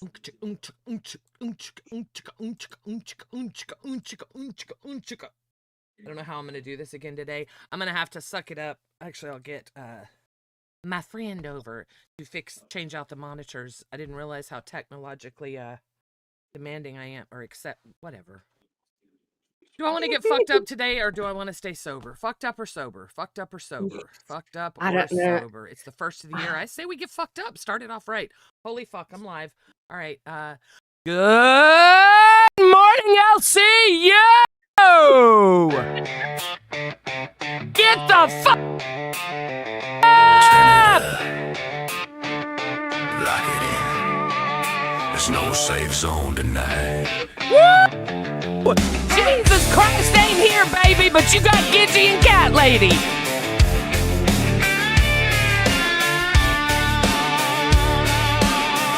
don't know how I'm gonna do this again today. I'm gonna have to suck it up. Actually, I'll get my friend over to change out the monitors. I didn't realize how technologically demanding I am, or whatever. Do I want to get fucked up today, or do I want to stay sober? Fucked up or sober? Fucked up or sober? Fucked up or sober? It's the first of the year. I say we get fucked up. Start it off right. Holy fuck, I'm live. All right. Good morning, LCU! Get the fuck up! Lock it in. There's no safe zone tonight. Woo! Jesus Christ ain't here, baby, but you got Gidgy and Cat Lady.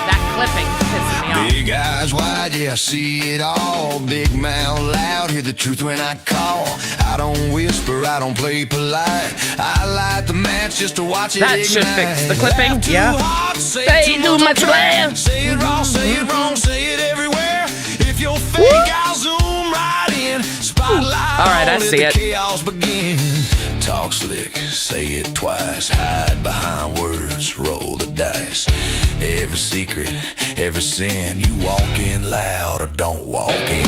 That clipping's pissing me off. Big eyes wide, yeah, I see it all. Big mouth loud, hear the truth when I call. I don't whisper, I don't play polite. I light the match just to watch it That ignite. should fix the clipping, yeah. Say too much land. Say it wrong, say it wrong, say it everywhere. If you're fake, I'll zoom right in. Spotlight. All right, I see it. Chaos begin. Talk slick, say it twice. Hide behind words, roll the dice. Every secret, every sin. You walk in loud or don't walk in.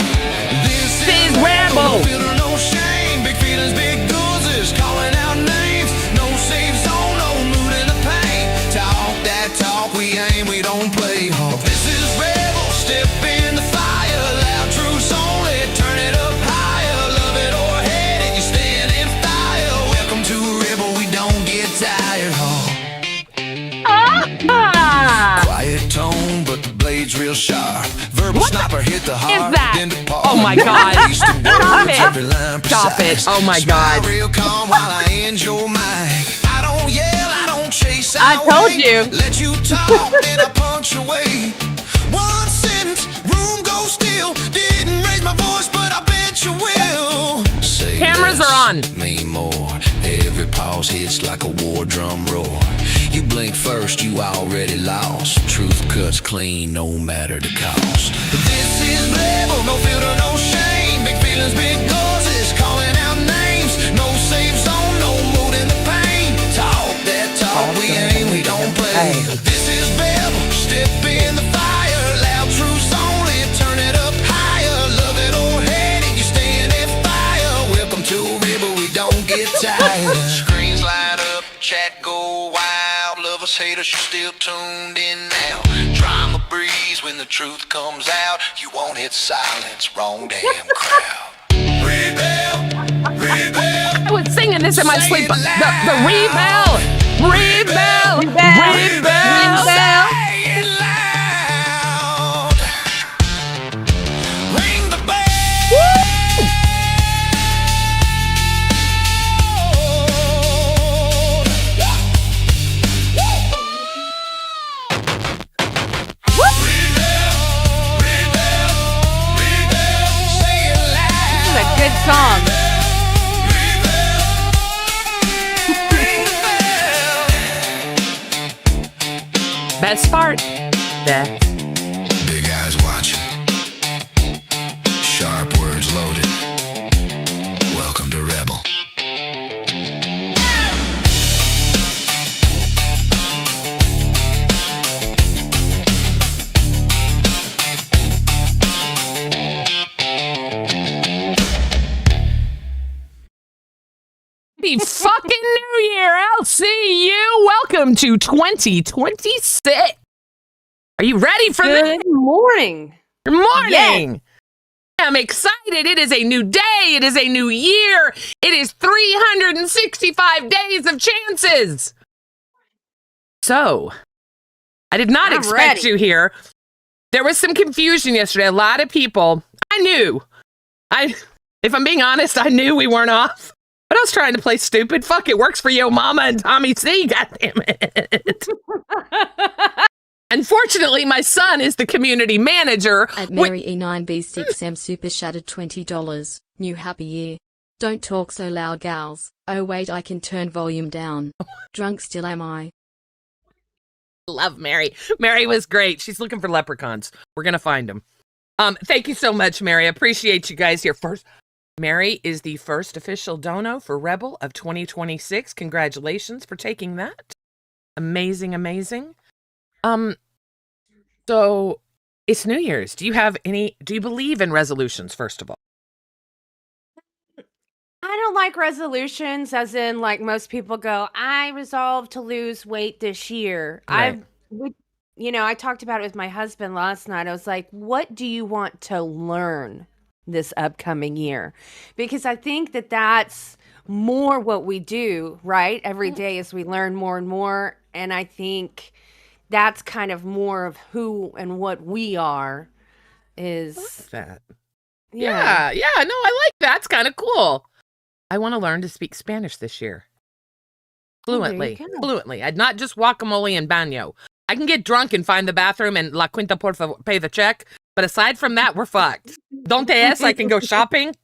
This is Rambo. No filter, no shame. Big feelings, big guns, calling out names. No safe zone, no mood in the pain. Talk that talk, we aim, we don't play. This is rebel, step in the fire. Loud truths only, turn it up higher. Love it or hate it, you stand in fire. Welcome to rebel, we don't get tired. Quiet tone, but the blade's real sharp. Verbal sniper hit the heart. Is that? Then depart. Oh my God. Stop it. Stop it. Oh my God. Real calm while I end your mic. I don't yell, I don't chase. I told you. Let you talk, then I punch away. One sentence, room goes still. Didn't raise my voice, but I bet you will. Say Cameras less, are on. mean more. Every pause hits like a war drum roar. You blink first, you already lost. Truth cuts clean, no matter the cost. This is rebel, no filter, no shame. Big feelings, big causes, calling out names. No safe zone, no mood in the pain. Talk that talk, we aim, we don't play. This is rebel, step in the fire. Loud truths only, turn it up higher. Love it or hate it, you stand in fire. Welcome to rebel, we don't get tired. Screens light up, chat go wild. Lovers, haters, you still tuned in now. Drama breeze when the truth comes out. You won't hit silence, wrong damn crowd. Rebel, rebel. I was singing this in my sleep. The rebel, rebel, rebel. Say it loud. Ring the bell. Woo! Good song. Best part. Yeah. Big eyes watching. Sharp words loaded. Welcome to Rebel. Happy fucking New Year, LCU! Welcome to 2026. Are you ready for this? Good morning. Good morning. I'm excited. It is a new day. It is a new year. It is 365 days of chances. So, I did not expect you here. There was some confusion yesterday. A lot of people, if I'm being honest, I knew we weren't off. But I was trying to play stupid. Fuck, it works for Yo Mama and Tommy C. God damn it. Unfortunately, my son is the community manager. At Mary E9B6M Super Shattered $20. New happy year. Don't talk so loud, gals. Oh wait, I can turn volume down. Drunk still am I. Love Mary. Mary was great. She's looking for leprechauns. We're going to find them. Thank you so much, Mary. I appreciate you guys here. First, Mary is the first official dono for Rebel of 2026. Congratulations for taking that. Amazing, amazing. So it's New Year's. Do you believe in resolutions, first of all? I don't like resolutions, as in, like most people go, I resolved to lose weight this year. Right. I talked about it with my husband last night. I was like, what do you want to learn this upcoming year? Because I think that that's more what we do, right? Every day as we learn more and more. And I think that's kind of more of who and what we are is. That. Yeah. No, I like that. It's kind of cool. I want to learn to speak Spanish this year. Fluently. I'd not just guacamole and baño. I can get drunk and find the bathroom and la cuenta por favor, pay the check. But aside from that, we're fucked. Donde es? I can go shopping.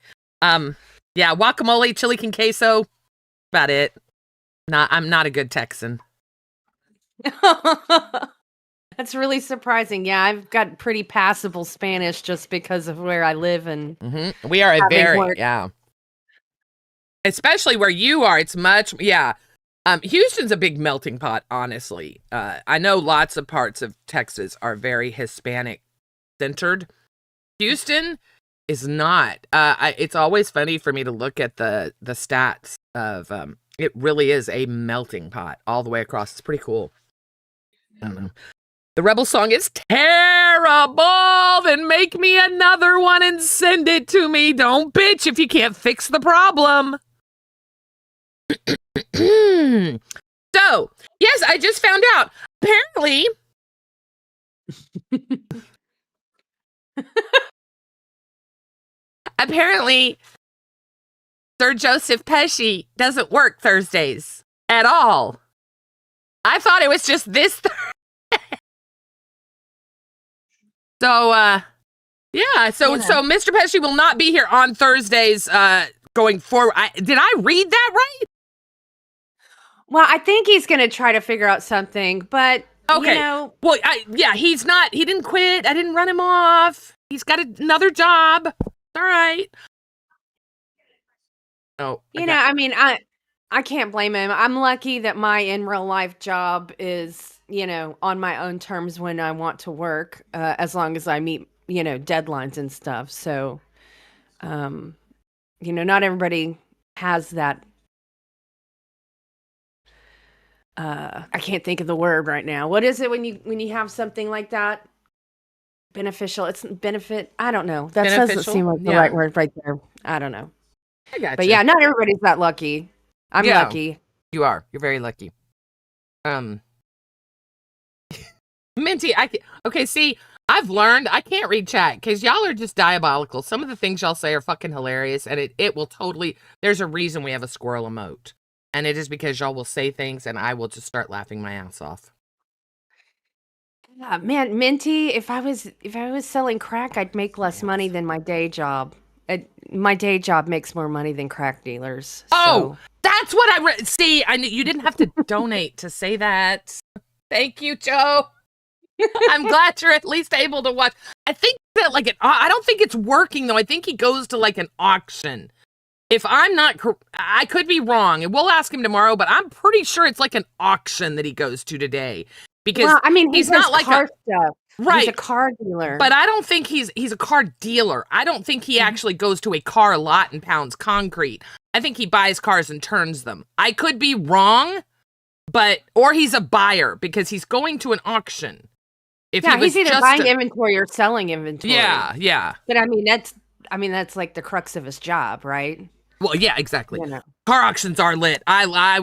Yeah, guacamole, chili con queso. About it. I'm not a good Texan. That's really surprising. Yeah, I've got pretty passable Spanish just because of where I live and we are yeah. Especially where you are, it's much, yeah. Houston's a big melting pot, honestly. I know lots of parts of Texas are very Hispanic centered. Houston is not. It's always funny for me to look at the stats of, it really is a melting pot all the way across. It's pretty cool. I don't know. The Rebel song is terrible. Then make me another one and send it to me. Don't bitch if you can't fix the problem. So, yes, I just found out. Apparently, Sir Joseph Pesci doesn't work Thursdays at all. I thought it was just this Thursday. So, yeah. So Mr. Pesci will not be here on Thursdays going forward. Did I read that right? Well, I think he's going to try to figure out something, but okay. Well, he's not. He didn't quit. I didn't run him off. He's got another job. All right. Oh, I can't blame him. I'm lucky that my in real life job is, on my own terms when I want to work, as long as I meet, deadlines and stuff. So, not everybody has that. I can't think of the word right now. What is it when you have something like that? Beneficial. It's benefit. I don't know. That doesn't seem like the right word right there. I don't know. I got But yeah, not everybody's that lucky. I'm lucky. You are. You're very lucky. Minty, okay, see, I've learned I can't read chat because y'all are just diabolical. Some of the things y'all say are fucking hilarious, and it will totally, there's a reason we have a squirrel emote. And it is because y'all will say things and I will just start laughing my ass off. Man, Minty, if I was selling crack, I'd make less money than my day job. My day job makes more money than crack dealers. Oh, that's what I see. You didn't have to donate to say that. Thank you, Joe. I'm glad you're at least able to watch. I think that I don't think it's working though. I think he goes to like an auction. If I'm not, I could be wrong, and we'll ask him tomorrow, but I'm pretty sure it's like an auction that he goes to today. Because he's not like car stuff. Right. He's a car dealer. But I don't think he's a car dealer. I don't think he actually goes to a car lot and pounds concrete. I think he buys cars and turns them. I could be wrong, or he's a buyer because he's going to an auction. He's either buying inventory or selling inventory. Yeah. But that's like the crux of his job, right? Well, yeah, exactly. Car auctions are lit. I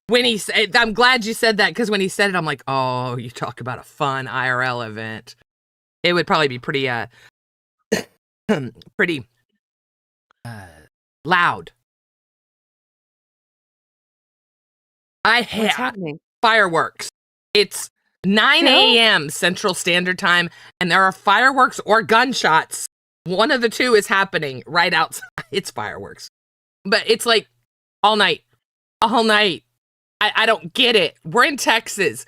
when he said, I'm glad you said that because when he said it, I'm like, oh, you talk about a fun IRL event. It would probably be pretty, pretty loud. I hate fireworks. It's 9 a.m. Central Standard Time, and there are fireworks or gunshots. One of the two is happening right outside. It's fireworks. But it's like all night. I don't get it. We're in Texas.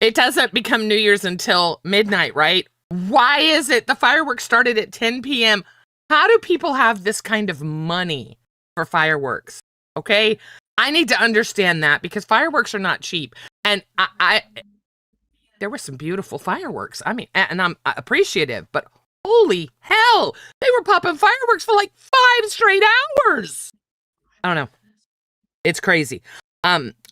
It doesn't become New Year's until midnight, right? Why is it the fireworks started at 10 p.m.? How do people have this kind of money for fireworks? Okay? I need to understand that because fireworks are not cheap. And there were some beautiful fireworks. I mean, and I'm appreciative, but holy hell, they were popping fireworks for like 5 straight hours. I don't know. It's crazy.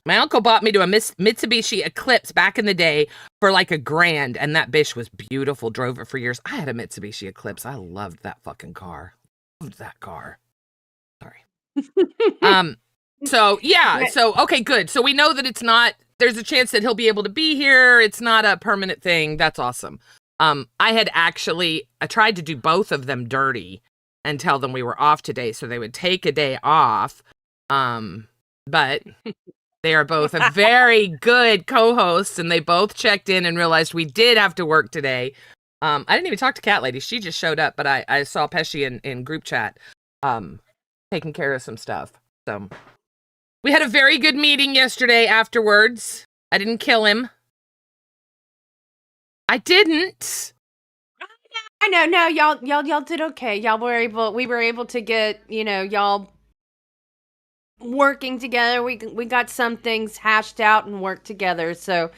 My uncle bought me to a Mitsubishi Eclipse back in the day for like $1,000, and that bitch was beautiful. Drove it for years. I had a Mitsubishi Eclipse. I loved that fucking car. Loved that car. Sorry. So yeah. So okay, good. So we know that it's not. There's a chance that he'll be able to be here. It's not a permanent thing. That's awesome. I tried to do both of them dirty and tell them we were off today, so they would take a day off. But they are both a very good co-hosts, and they both checked in and realized we did have to work today. I didn't even talk to Cat Lady. She just showed up, but I saw Pesci in group chat taking care of some stuff. So we had a very good meeting yesterday afterwards. I didn't kill him. I didn't. I know. No, y'all did okay. We were able to get, y'all working together. We got some things hashed out and worked together. So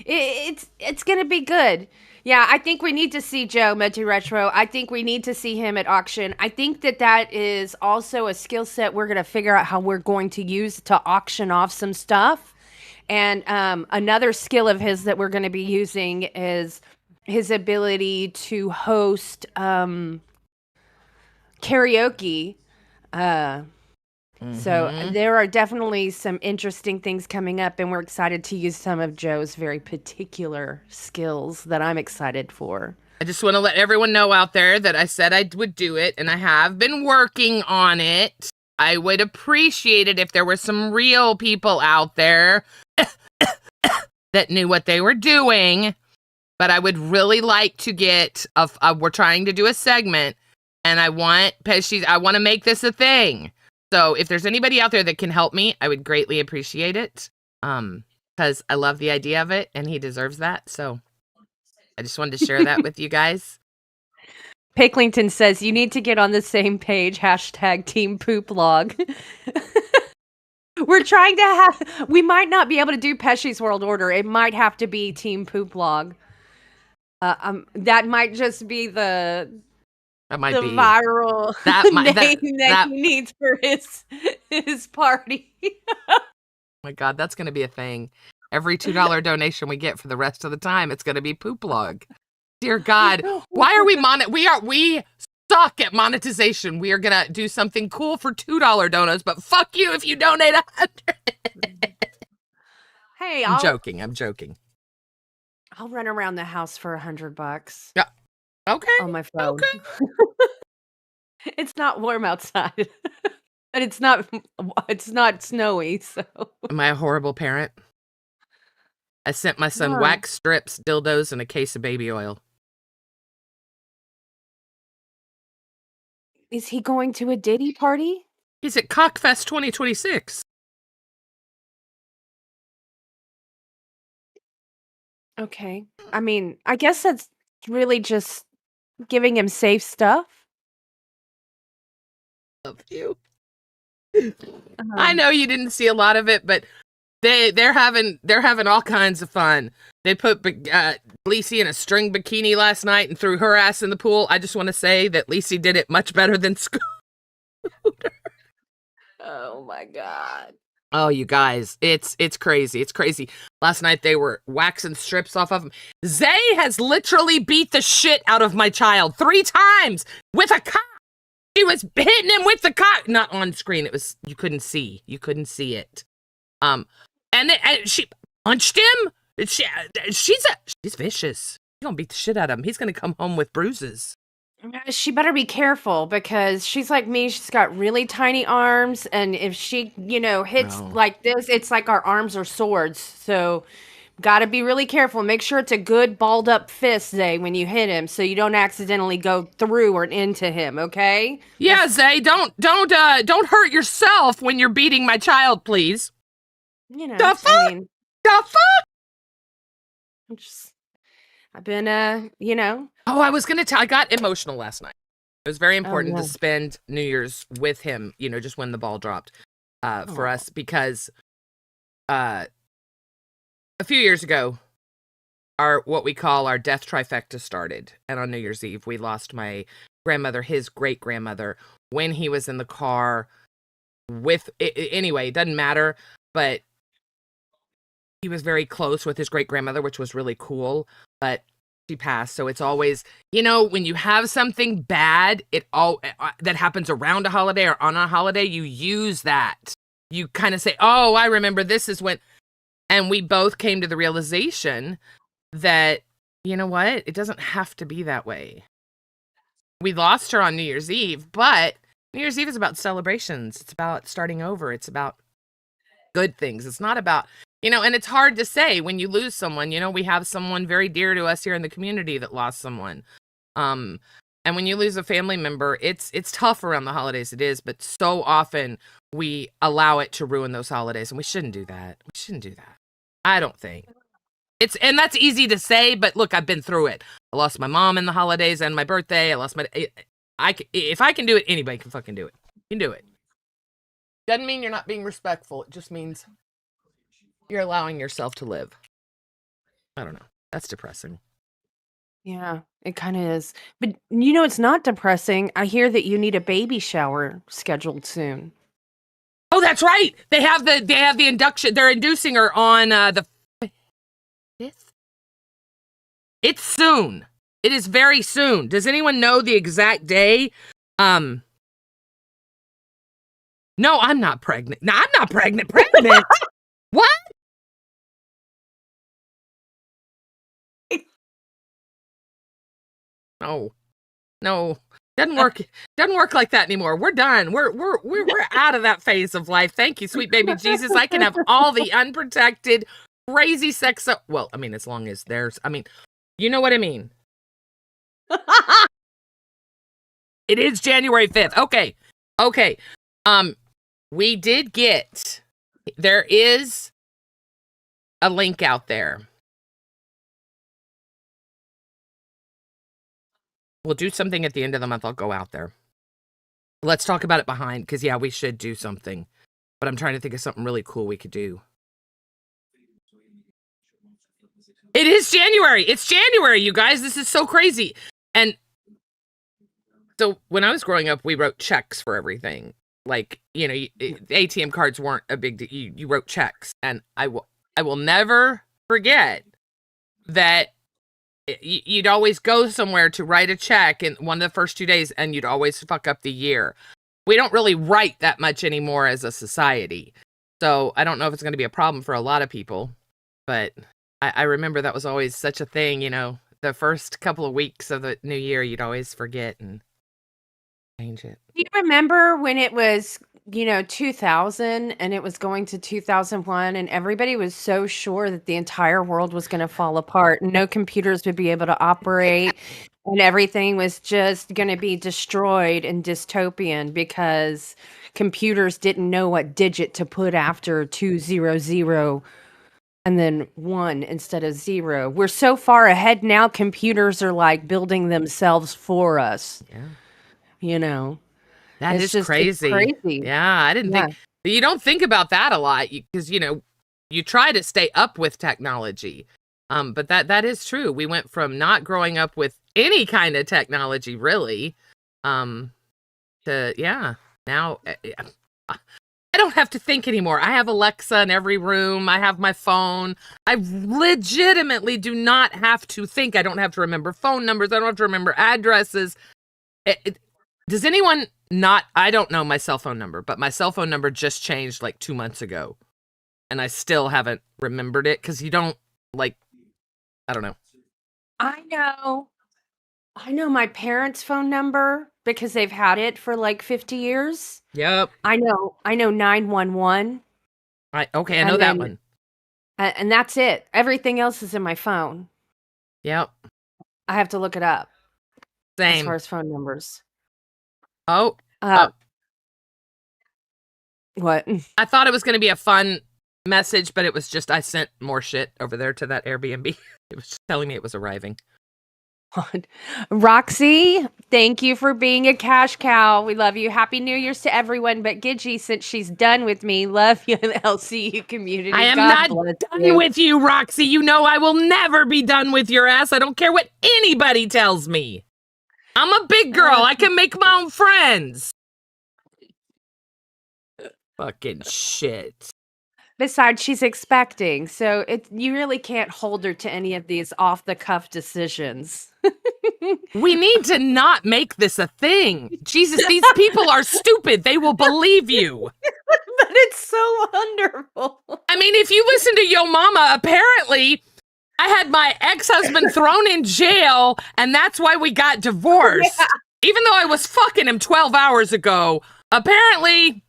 it's gonna be good. Yeah, I think we need to see Joe Meti Retro. I think we need to see him at auction. I think that is also a skill set we're gonna figure out how we're going to use to auction off some stuff. And another skill of his that we're going to be using is his ability to host karaoke. So there are definitely some interesting things coming up, and we're excited to use some of Joe's very particular skills that I'm excited for. I just want to let everyone know out there that I said I would do it, and I have been working on it. I would appreciate it if there were some real people out there that knew what they were doing, but I would really like to get we're trying to do a segment, and I want to make this a thing. So if there's anybody out there that can help me, I would greatly appreciate it. Because I love the idea of it, and he deserves that. So I just wanted to share that with you guys. Picklington says you need to get on the same page. #Team Poop Log. We're trying to we might not be able to do Pesci's World Order. It might have to be Team Poop Log. That might just be the viral name that he needs for his party. Oh my God, that's going to be a thing. Every $2 donation we get for the rest of the time, it's going to be Poop Log. Dear God, why are we suck at monetization. We are going to do something cool for $2 donos, but fuck you if you donate 100. Hey, I'm joking. I'll run around the house for $100. Yeah. Okay. On my phone. Okay. It's not warm outside. And it's not snowy, so. Am I a horrible parent? I sent my son wax strips, dildos, and a case of baby oil. Is he going to a Diddy party? He's at Cockfest 2026. Okay. I mean, I guess that's really just giving him safe stuff. Love you. I know you didn't see a lot of it, but they're having all kinds of fun. They put Lacey in a string bikini last night and threw her ass in the pool. I just want to say that Lacey did it much better than Scooter. Oh my God. Oh, you guys, it's crazy. It's crazy. Last night they were waxing strips off of him. Zay has literally beat the shit out of my child 3 times with a cock. She was hitting him with the cock. Not on screen. It was, you couldn't see it. And she punched him. She's vicious. She's gonna beat the shit out of him. He's gonna come home with bruises. She better be careful because she's like me. She's got really tiny arms, and if she, hits like this, it's like our arms are swords. So, gotta be really careful. Make sure it's a good balled up fist, Zay, when you hit him, so you don't accidentally go through or into him. Okay? Yeah, Zay. Don't hurt yourself when you're beating my child, please. The fuck? The fuck? I've been, Oh, I was going to tell, I got emotional last night. It was very oh important to no. spend New Year's with him, just when the ball dropped for Aw. us, because a few years ago, what we call our death trifecta started. And on New Year's Eve, we lost my grandmother, his great grandmother, when he was in the car with, anyway, it doesn't matter, but he was very close with his great grandmother, which was really cool, but she passed. So it's always, when you have something bad, that happens around a holiday or on a holiday, you use that. You kind of say, oh, I remember this is when, and we both came to the realization that, you know what? It doesn't have to be that way. We lost her on New Year's Eve, but New Year's Eve is about celebrations. It's about starting over. It's about good things. It's not about, and it's hard to say when you lose someone. We have someone very dear to us here in the community that lost someone. And when you lose a family member, it's tough around the holidays. It is, but so often we allow it to ruin those holidays, and we shouldn't do that. We shouldn't do that. I don't think. And that's easy to say, but look, I've been through it. I lost my mom in the holidays and my birthday. If I can do it, anybody can fucking do it. You can do it. Doesn't mean you're not being respectful. It just means you're allowing yourself to live. I don't know. That's depressing. Yeah, it kind of is. But it's not depressing. I hear that you need a baby shower scheduled soon. Oh, that's right. They have the induction. They're inducing her on the 5th. It's soon. It is very soon. Does anyone know the exact day? No, I'm not pregnant. No, I'm not pregnant. Pregnant? What? No. Doesn't work like that anymore. We're done. We're out of that phase of life. Thank you, sweet baby Jesus. I can have all the unprotected, crazy sex. Well, I mean, as long as you know what I mean. It is January 5th. Okay. We did there is a link out there. We'll do something at the end of the month. I'll go out there. Let's talk about it behind, because yeah, we should do something. But I'm trying to think of something really cool we could do. It is January. It's January, you guys. This is so crazy. And so when I was growing up, we wrote checks for everything. Like, ATM cards weren't a big deal. You wrote checks. And I will never forget that you'd always go somewhere to write a check in one of the first 2 days, and you'd always fuck up the year. We don't really write that much anymore as a society. So I don't know if it's going to be a problem for a lot of people, but I remember that was always such a thing, the first couple of weeks of the new year, you'd always forget and change it. Do you remember when it was, 2000 and it was going to 2001 and everybody was so sure that the entire world was going to fall apart and no computers would be able to operate and everything was just going to be destroyed and dystopian because computers didn't know what digit to put after 200 and then 1 instead of 0. We're so far ahead now, computers are like building themselves for us. Yeah. That It's is crazy. It's crazy. Yeah, I didn't think. You don't think about that a lot because, you try to stay up with technology. But that is true. We went from not growing up with any kind of technology, really, to, now I don't have to think anymore. I have Alexa in every room. I have my phone. I legitimately do not have to think. I don't have to remember phone numbers. I don't have to remember addresses. Does anyone not? I don't know my cell phone number, but my cell phone number just changed like 2 months ago. And I still haven't remembered it because you don't I don't know. I know my parents' phone number because they've had it for like 50 years. Yep. I know 911. I know that one. And that's it. Everything else is in my phone. Yep. I have to look it up. Same. As far as phone numbers. Oh. What? I thought it was going to be a fun message, but it was just I sent more shit over there to that Airbnb. It was just telling me it was arriving. Roxy, thank you for being a cash cow. We love you. Happy New Year's to everyone. But Gidgy, since she's done with me, love you, LCU community. I am God not bless done you. with you, Roxy. You know I will never be done with your ass. I don't care what anybody tells me. I'm a big girl. I can make my own friends. Fucking shit. Besides, she's expecting, so you really can't hold her to any of these off-the-cuff decisions. We need to not make this a thing. Jesus, these people are stupid. They will believe you. But it's so wonderful. I mean, if you listen to Yo Mama, apparently I had my ex-husband thrown in jail, and that's why we got divorced. Yeah. Even though I was fucking him 12 hours ago, apparently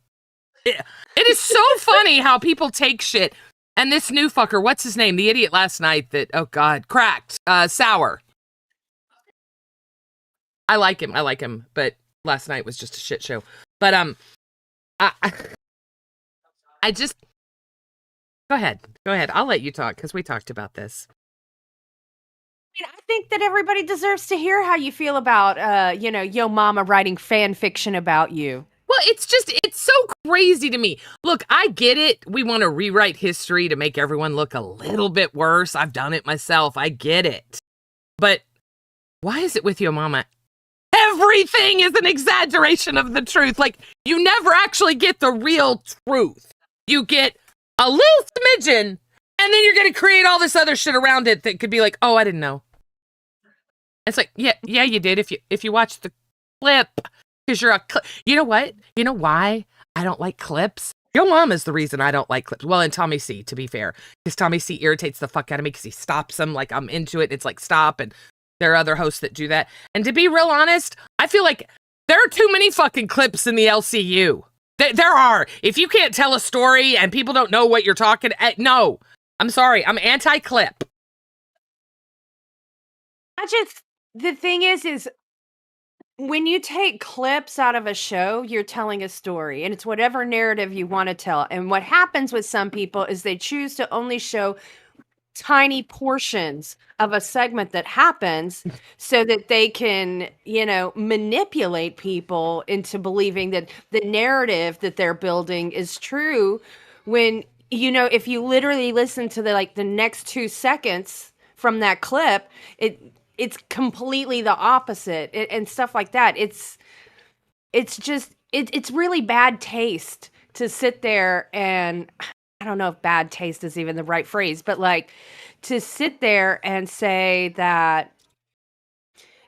it is so funny how people take shit. And this new fucker, what's his name? The idiot last night that, oh God, cracked, Sour. I like him, but last night was just a shit show. But, I just, go ahead. I'll let you talk, because we talked about this. I think that everybody deserves to hear how you feel about, Yo Mama writing fan fiction about you. Well, it's so crazy to me. Look, I get it. We want to rewrite history to make everyone look a little bit worse. I've done it myself. I get it. But why is it with Yo Mama? Everything is an exaggeration of the truth. Like, you never actually get the real truth. You get a little smidgen, and then you're going to create all this other shit around it that could be like, oh, I didn't know. It's like, yeah, you did if you watch the clip. Because you're you know what? You know why I don't like clips? Yo Mama's the reason I don't like clips. Well, and Tommy C, to be fair. Because Tommy C irritates the fuck out of me because he stops them. Like, I'm into it. It's like, stop. And there are other hosts that do that. And to be real honest, I feel like there are too many fucking clips in the LCU. There are. If you can't tell a story and people don't know what you're talking at, no. I'm sorry. I'm anti-clip. The thing is when you take clips out of a show, you're telling a story, and it's whatever narrative you want to tell. And what happens with some people is they choose to only show tiny portions of a segment that happens so that they can, manipulate people into believing that the narrative that they're building is true when, if you literally listen to the next 2 seconds from that clip, it's completely the opposite and stuff like that. It's really bad taste to sit there and, I don't know if bad taste is even the right phrase, but to sit there and say that,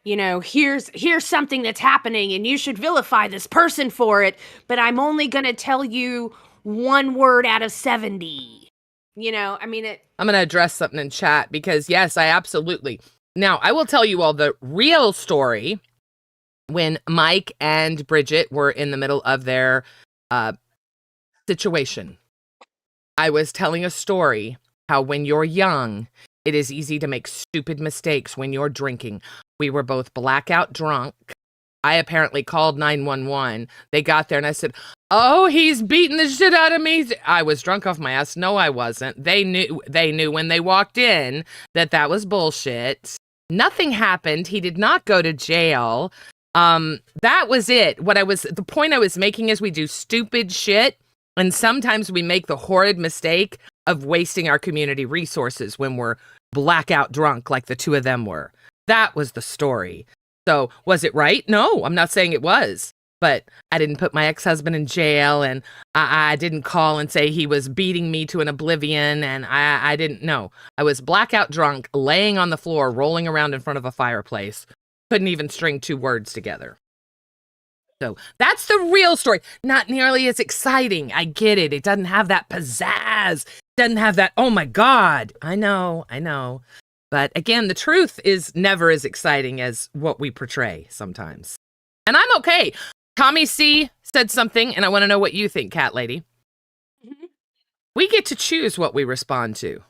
here's something that's happening and you should vilify this person for it, but I'm only going to tell you 1 word out of 70. I'm going to address something in chat because yes, I absolutely. Now, I will tell you all the real story when Mike and Bridget were in the middle of their situation. I was telling a story how when you're young, it is easy to make stupid mistakes when you're drinking. We were both blackout drunk. I apparently called 911. They got there and I said, oh, he's beating the shit out of me. I was drunk off my ass. No, I wasn't. They knew when they walked in that was bullshit. Nothing happened. He did not go to jail. That was it. The point I was making is we do stupid shit. And sometimes we make the horrid mistake of wasting our community resources when we're blackout drunk like the two of them were. That was the story. So was it right? No, I'm not saying it was. But I didn't put my ex-husband in jail, and I didn't call and say he was beating me to an oblivion, and I didn't know. I was blackout drunk, laying on the floor, rolling around in front of a fireplace. Couldn't even string 2 words together. So that's the real story. Not nearly as exciting. I get it. It doesn't have that pizzazz. Doesn't have that, oh my God. I know. But again, the truth is never as exciting as what we portray sometimes. And I'm okay. Tommy C said something, and I want to know what you think, Cat Lady. Mm-hmm. We get to choose what we respond to.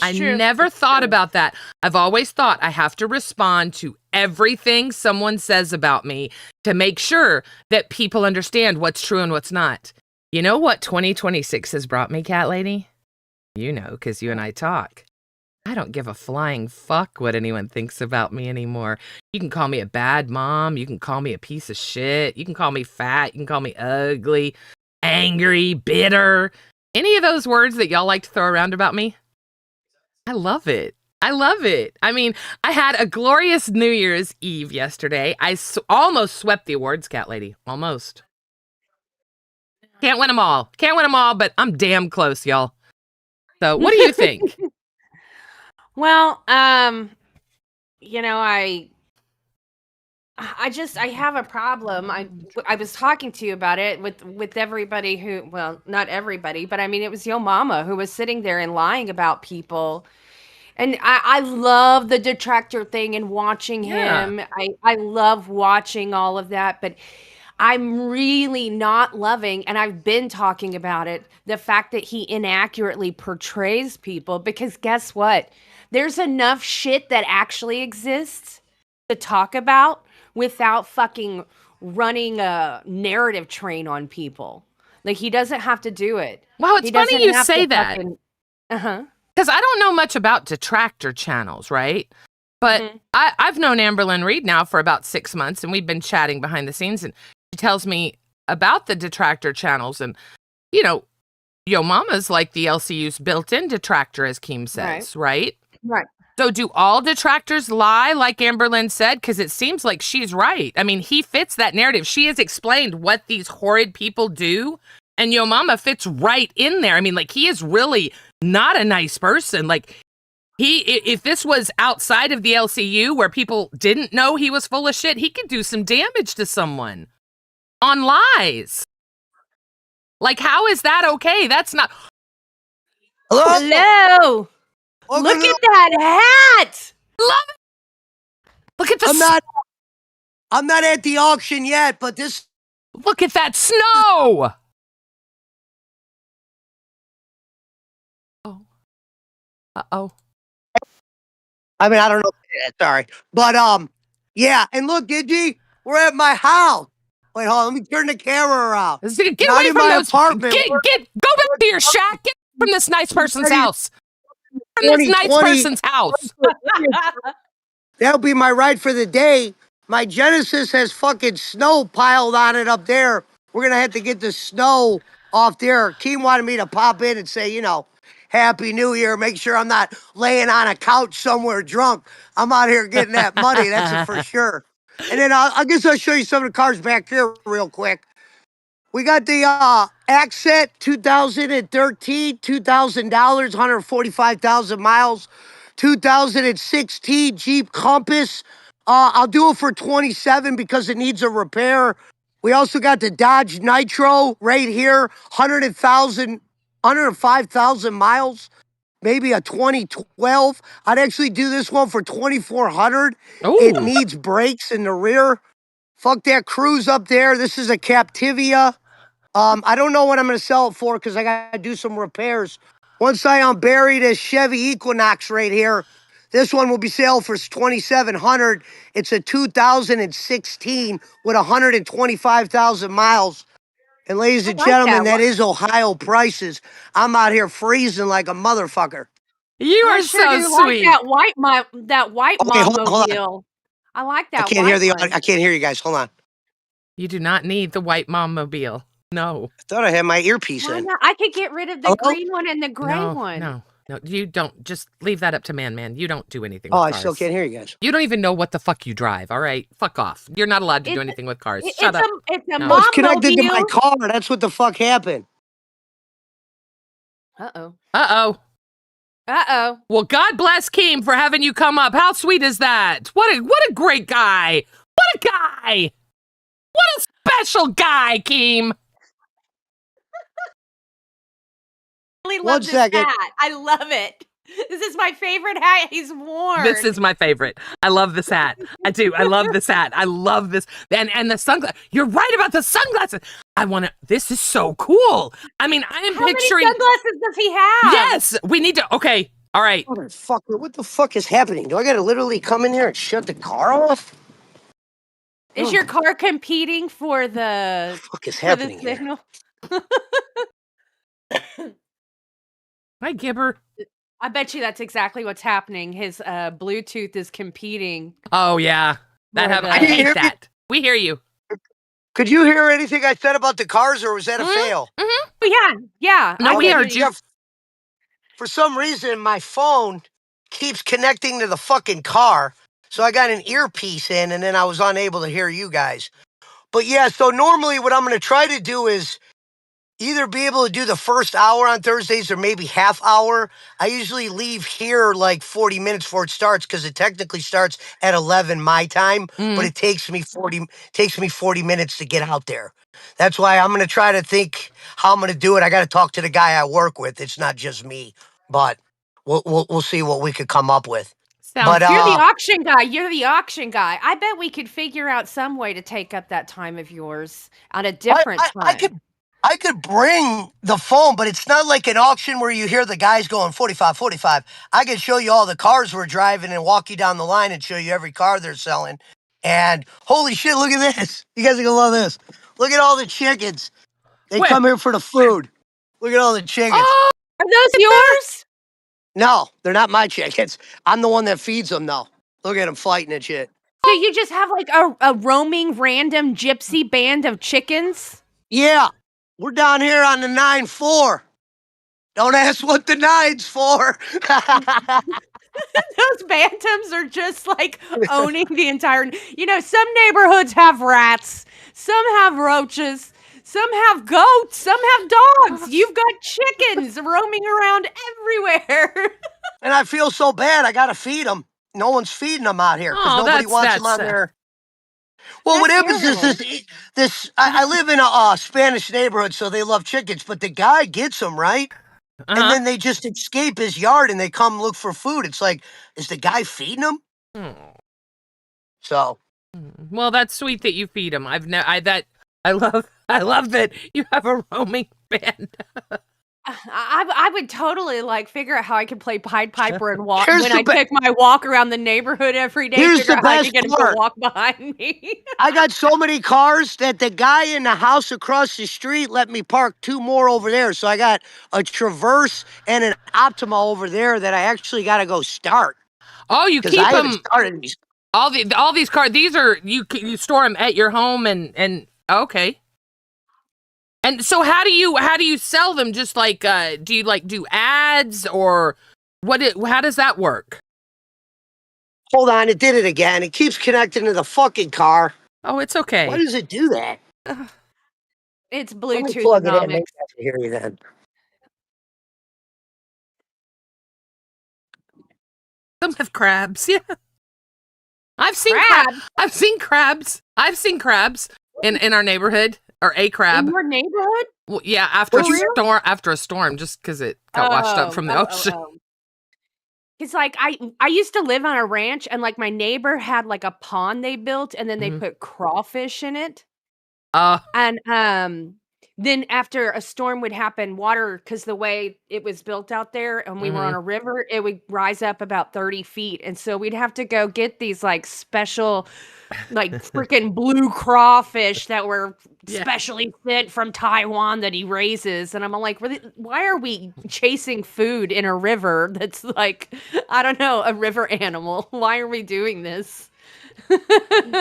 I never thought about that. I've always thought I have to respond to everything someone says about me to make sure that people understand what's true and what's not. You know what 2026 has brought me, cat lady? You know, because you and I talk. I don't give a flying fuck what anyone thinks about me anymore. You can call me a bad mom. You can call me a piece of shit. You can call me fat. You can call me ugly, angry, bitter. Any of those words that y'all like to throw around about me? I love it. I love it. I mean, I had a glorious New Year's Eve yesterday. I almost swept the awards, cat lady. Almost. Can't win them all. Can't win them all, but I'm damn close, y'all. So, what do you think? Well, you know, I have a problem. I was talking to you about it with everybody who, well, not everybody, but I mean, it was Yo Mama who was sitting there and lying about people. And I love the detractor thing and watching Yeah. him. I love watching all of that, but I'm really not loving, and I've been talking about it, the fact that he inaccurately portrays people, because guess what? There's enough shit that actually exists to talk about without fucking running a narrative train on people. Like, he doesn't have to do it. Wow, it's He funny doesn't you have say to that. fucking uh-huh. Because I don't know much about detractor channels, right? But Mhm. I've known Amberlynn Reed now for about 6 months, and we've been chatting behind the scenes, and she tells me about the detractor channels. And, you know, Yo Mama's like the LCU's built-in detractor, as Keem says, right? Right. So do all detractors lie, like Amberlynn said? Because it seems like she's right. I mean, he fits that narrative. She has explained what these horrid people do, and Yo Mama fits right in there. I mean, like, he is really not a nice person. Like, if this was outside of the LCU where people didn't know he was full of shit, he could do some damage to someone on lies. Like, how is that okay? That's not. Hello? Hello. Welcome Look to at that hat. Love it. Look at the I'm not at the auction yet, but this look at that snow. Oh. Uh-oh. I mean I don't know. Sorry. But yeah, and look, Gidgy, we're at my house. Wait, hold on, let me turn the camera around. Get Not away in from my those. apartment. Go back to your shack. Get from this nice person's ready- house. From this nice 2020. person's house. That'll be my ride for the day. My Genesis has fucking snow piled on it up there. We're gonna have to get the snow off there. Keem wanted me to pop in and say, Happy New Year. Make sure I'm not laying on a couch somewhere drunk. I'm out here getting that money. That's it for sure. And then I guess I'll show you some of the cars back here real quick. We got the Accent 2013, $2,000, 145,000 miles. 2016 Jeep Compass. I'll do it for 27 because it needs a repair. We also got the Dodge Nitro right here, 105,000 miles. Maybe a 2012. I'd actually do this one for 2,400. It Ooh. needs brakes in the rear. Fuck that Cruise up there. This is a Captivia. I don't know what I'm gonna sell it for because I gotta do some repairs. Once I unbury this Chevy Equinox right here, this one will be sold for 2,700. It's a 2016 with 125,000 miles. And ladies and like gentlemen, that. that is Ohio prices. I'm out here freezing like a motherfucker. You I are sure so do sweet. like that white Okay, hold on. mobile. I like I that can't hear white one. I can't hear you guys. Hold on. You do not need the white mom mobile. No. I thought I had my earpiece Why in. not? I could get rid of the Hello? green one and the gray No, one. no. You don't. Just leave that up to man. You don't do anything Oh, with I cars. still can't hear you guys. You don't even know what the fuck you drive, all right? Fuck off. You're not allowed to do It's- anything with cars. Shut It's up. it's a No. Oh, it's connected to my mobile. car. That's what the fuck happened. Uh-oh. Uh-oh. Uh-oh. Well, God bless Keem for having you come up. How sweet is that? What a great guy. What a guy. What a special guy, Keem. Really love One this second. hat. I love it. This is my favorite hat he's worn. This is my favorite. I love this hat. I do. I love this hat. I love this. And the sunglasses. You're right about the sunglasses. This is so cool. I mean, I am How picturing. many sunglasses does he have? Yes, we need to. Okay. All right. Motherfucker, what the fuck is happening? Do I gotta literally come in here and shut the car off? Is your car competing for the What the fuck is for the happening here? signal? Hi, Gibber. I bet you that's exactly what's happening. His Bluetooth is competing. Oh, yeah. For I the- hate hear me? that. We hear you. Could you hear anything I said about the cars, or was that a fail? Oh, yeah. No, I we can heard hear you. For some reason, my phone keeps connecting to the fucking car, so I got an earpiece in, and then I was unable to hear you guys. But yeah, so normally what I'm going to try to do is either be able to do the first hour on Thursdays or maybe half hour. I usually leave here like 40 minutes before it starts because it technically starts at 11 my time, but it takes me 40 minutes to get out there. That's why I'm going to try to think how I'm going to do it. I got to talk to the guy I work with. It's not just me, but we'll see what we could come up with. Sounds But You're the auction guy. You're the auction guy. I bet we could figure out some way to take up that time of yours on a different time. I could bring the phone, but it's not like an auction where you hear the guys going 45, 45. I could show you all the cars we're driving and walk you down the line and show you every car they're selling. And holy shit, look at this. You guys are gonna love this. Look at all the chickens. They Where? come here for the food. Look at all the chickens. Oh, Are those yours? No, they're not my chickens. I'm the one that feeds them, though. Look at them fighting and shit. Do you just have like a roaming random gypsy band of chickens? Yeah, we're down here on the 9-4. Don't ask what the 9's for. Those bantams are just like owning the entire. Some neighborhoods have rats, some have roaches, some have goats, some have dogs. You've got chickens roaming around everywhere. And I feel so bad. I gotta feed them. No one's feeding them out here because Oh, nobody that's- wants them on that's, there. Well, what That's happens is terrible. I live in a Spanish neighborhood, so they love chickens. But the guy gets them right, and uh-huh. then they just escape his yard and they come look for food. It's like, is the guy feeding them? Oh. So Well, that's sweet that you feed them. I love that you have a roaming band. I would totally like figure out how I could play Pied Piper and walk Here's when the I be- take my walk around the neighborhood every day. Here's Figure the out how I best could get him to part. walk behind me. I got so many cars that the guy in the house across the street let me park 2 more over there. So I got a Traverse and an Optima over there that I actually got to go start Oh, you because keep I haven't them. started these. All these cards. These are you store them at your home and okay. And so how do you sell them? Just like do you like do ads or how does that work? Hold on, it did it again. It keeps connecting to the fucking car. Oh, it's Why okay. does it do that? It's Let me plug it in. Maybe Bluetooth-onomics. I can hear you then. Some have crabs. Yeah, I've seen Crab I've seen crabs. I've seen crabs in our neighborhood or a crab. in your neighborhood? Well, yeah, after Would you- after a storm, just because it got washed up from the ocean. It's like I used to live on a ranch and like my neighbor had like a pond they built and then they Mhm. put crawfish in it. Uh, And then after a storm would happen, water, because the way it was built out there and we were on a river, it would rise up about 30 feet. And so we'd have to go get these like special, like freaking blue crawfish that were Yeah. specially sent from Taiwan that he raises. And I'm like, why are we chasing food in a river that's like, I don't know, a river animal? Why are we doing this?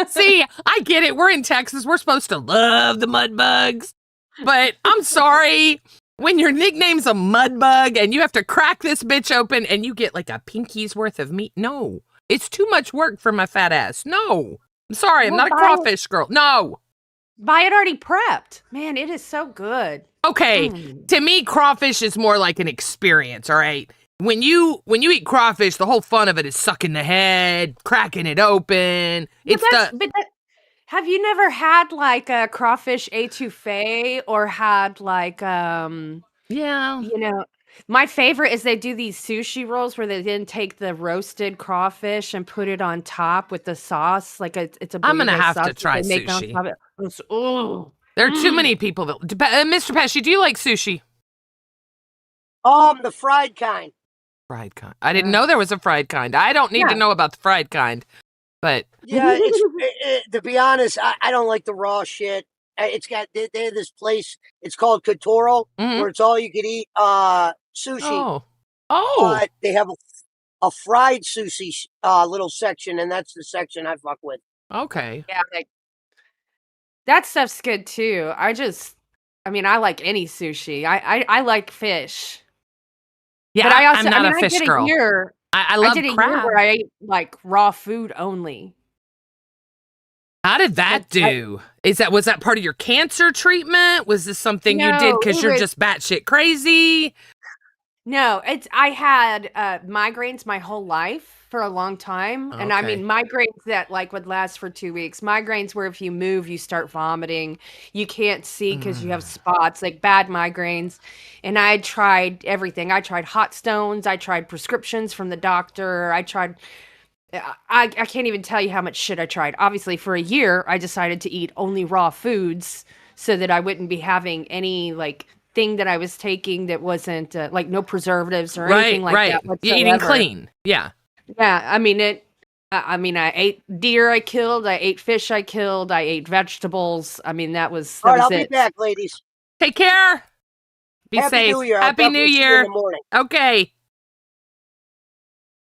see, I get it. We're in Texas. We're supposed to love the mud bugs. But I'm sorry, when your nickname's a mud bug and you have to crack this bitch open and you get like a pinky's worth of meat, no. It's too much work for my fat ass. No. I'm sorry, I'm Well, not a buy- crawfish girl. No. Buy it already prepped. Man, it is so good. Okay, Mm. to me, crawfish is more like an experience, all right? When you eat crawfish, the whole fun of it is sucking the head, cracking it open. Have you never had like a crawfish etouffee or had like yeah. my favorite is they do these sushi rolls where they then take the roasted crawfish and put it on top with the sauce. Like it's a I'm gonna bouillabaisse have to sauce that try they make on sushi. top of it. Oh, There are too many people that. Mr. Pesci, do you like sushi? The fried kind. Fried kind. I didn't know there was a fried kind. I don't need to Yeah. know about the fried kind, but Yeah, to be honest, I don't like the raw shit. It's got they have this place. It's called Katoro, where it's all you can eat sushi. Oh. But they have a fried sushi little section, and that's the section I fuck with. Okay. Yeah, like, that stuff's good too. I mean, I like any sushi. I like fish. Yeah, But I'm not a I fish did girl. a year. I I love did a year crab. where I ate like raw food only. How did that do? Was that part of your cancer treatment? Was this something you did No, because it you're was just batshit crazy? no, I had migraines my whole life for a long time. And I mean Okay. migraines that like would last for 2 weeks. Migraines where if you move, you start vomiting. You can't see because you have spots, like bad migraines. And I tried everything. I tried hot stones, I tried prescriptions from the doctor, I tried I can't even tell you how much shit I tried. Obviously, for a year, I decided to eat only raw foods so that I wouldn't be having any like thing that I was taking that wasn't like no preservatives or anything like Right. that You're eating whatsoever. clean. Yeah. Yeah, I mean it. I mean, I ate deer I killed, I ate fish I killed, I ate vegetables. I mean, All that right, was I'll be it. back, ladies. Take care. Be Happy safe. New Year. I'll Happy New definitely see you in Year. the morning. Okay.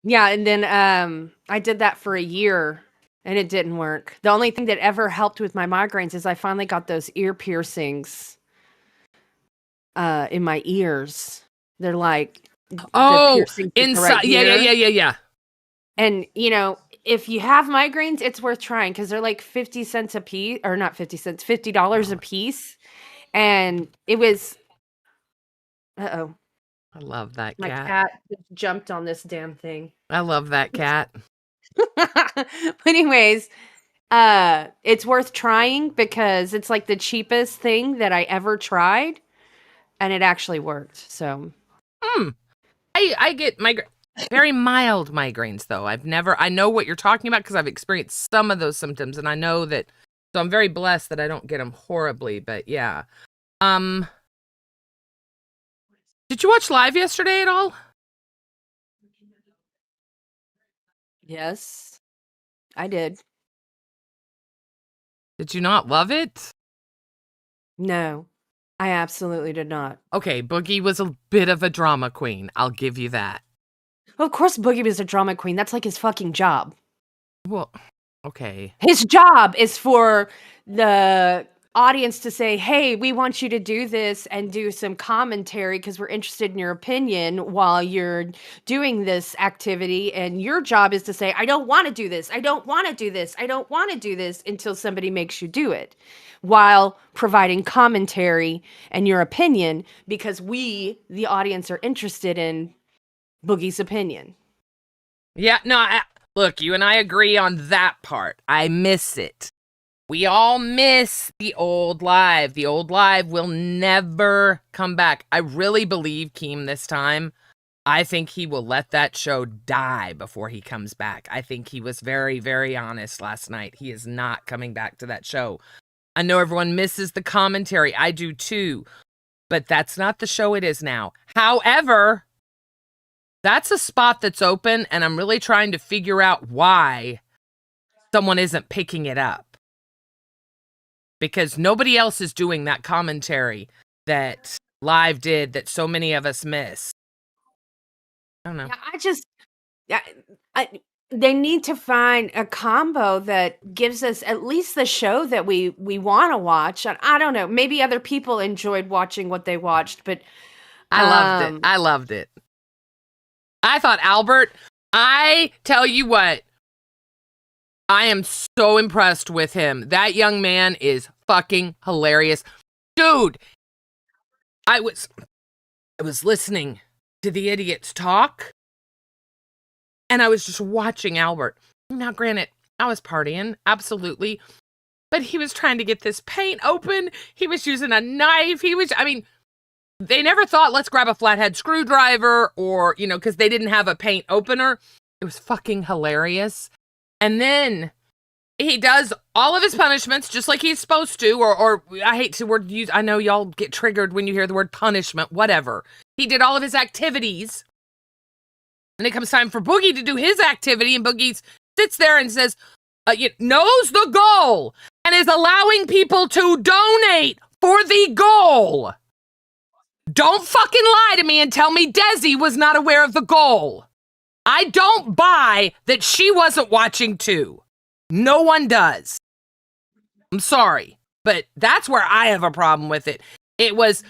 Yeah, and then I did that for a year and it didn't work. The only thing that ever helped with my migraines is I finally got those ear piercings in my ears. They're like the Oh, piercings that go right inside. here. Yeah. And you know, if you have migraines, it's worth trying because they're like 50 cents a piece, or not 50 cents, $50 a piece. And it was uh-oh, I love that my cat. cat just jumped on this damn thing. I love that cat. But anyways, it's worth trying because it's like the cheapest thing that I ever tried and it actually worked. So I get very mild migraines though. I know what you're talking about because I've experienced some of those symptoms and I know that, so I'm very blessed that I don't get them horribly, but yeah. Did you watch live yesterday at all? yes, I did. Did you not love it? No, I absolutely did not. Okay, Boogie was a bit of a drama queen. I'll give you that. Of course, Boogie was a drama queen. That's like his fucking job. Well, okay. His job is for the audience to say, hey, we want you to do this and do some commentary because we're interested in your opinion while you're doing this activity. And your job is to say, I don't want to do this. I don't want to do this. I don't want to do this until somebody makes you do it while providing commentary and your opinion because we, the audience, are interested in Boogie's opinion. Yeah, no, look, you and I agree on that part. I miss it. We all miss the old live. The old live will never come back. I really believe Keem this time. I think he will let that show die before he comes back. I think he was very, very honest last night. He is not coming back to that show. I know everyone misses the commentary. I do too. But that's not the show it is now. However, that's a spot that's open, and I'm really trying to figure out why someone isn't picking it up. Because nobody else is doing that commentary that live did that so many of us miss. I don't know. Yeah, they need to find a combo that gives us at least the show that we want to watch. And I don't know, maybe other people enjoyed watching what they watched, but I loved it. I thought Albert, I tell you what, I am so impressed with him. That young man is fucking hilarious. Dude, I was listening to the idiots talk, and I was just watching Albert. Now, granted, I was partying, absolutely, but he was trying to get this paint open. He was using a knife. They never thought, let's grab a flathead screwdriver or, because they didn't have a paint opener. It was fucking hilarious. And then he does all of his punishments just like he's supposed to, or I hate to word use. I know y'all get triggered when you hear the word punishment, whatever. He did all of his activities. And it comes time for Boogie to do his activity, and Boogie sits there and says, knows the goal. and is allowing people to donate for the goal. Don't fucking lie to me and tell me Desi was not aware of the goal. I don't buy that she wasn't watching too. No one does. I'm sorry, but that's where I have a problem with it. It was,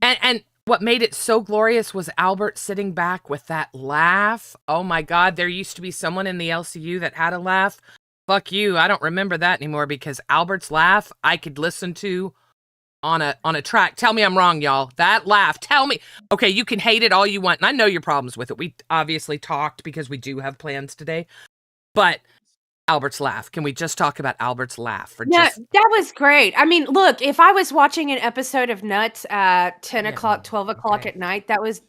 and what made it so glorious was Albert sitting back with that laugh. Oh my God, there used to be someone in the LCU that had a laugh. Fuck you, I don't remember that anymore because Albert's laugh I could listen to on a track. Tell me I'm wrong, y'all. That laugh, tell me. Okay, you can hate it all you want, and I know your problems with it. We obviously talked because we do have plans today, but Albert's laugh. Can we just talk about Albert's laugh for Yeah, just... that was great. I mean, look, if I was watching an episode of Nuts at 10 o'clock, 12 o'clock okay. at night,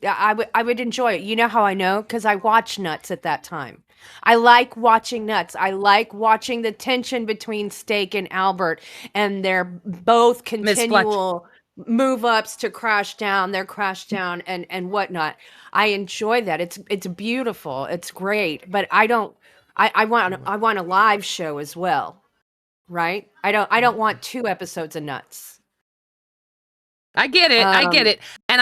I would enjoy it. You know how I know? Because I watch Nuts at that time. I like watching Nuts. I like watching the tension between Steak and Albert and their both Miss Fletcher. continual move ups to crash down, their crash down and whatnot. I enjoy that. It's beautiful. It's great. But I want a live show as well. Right? I don't want 2 episodes of Nuts. I get it. I get it. And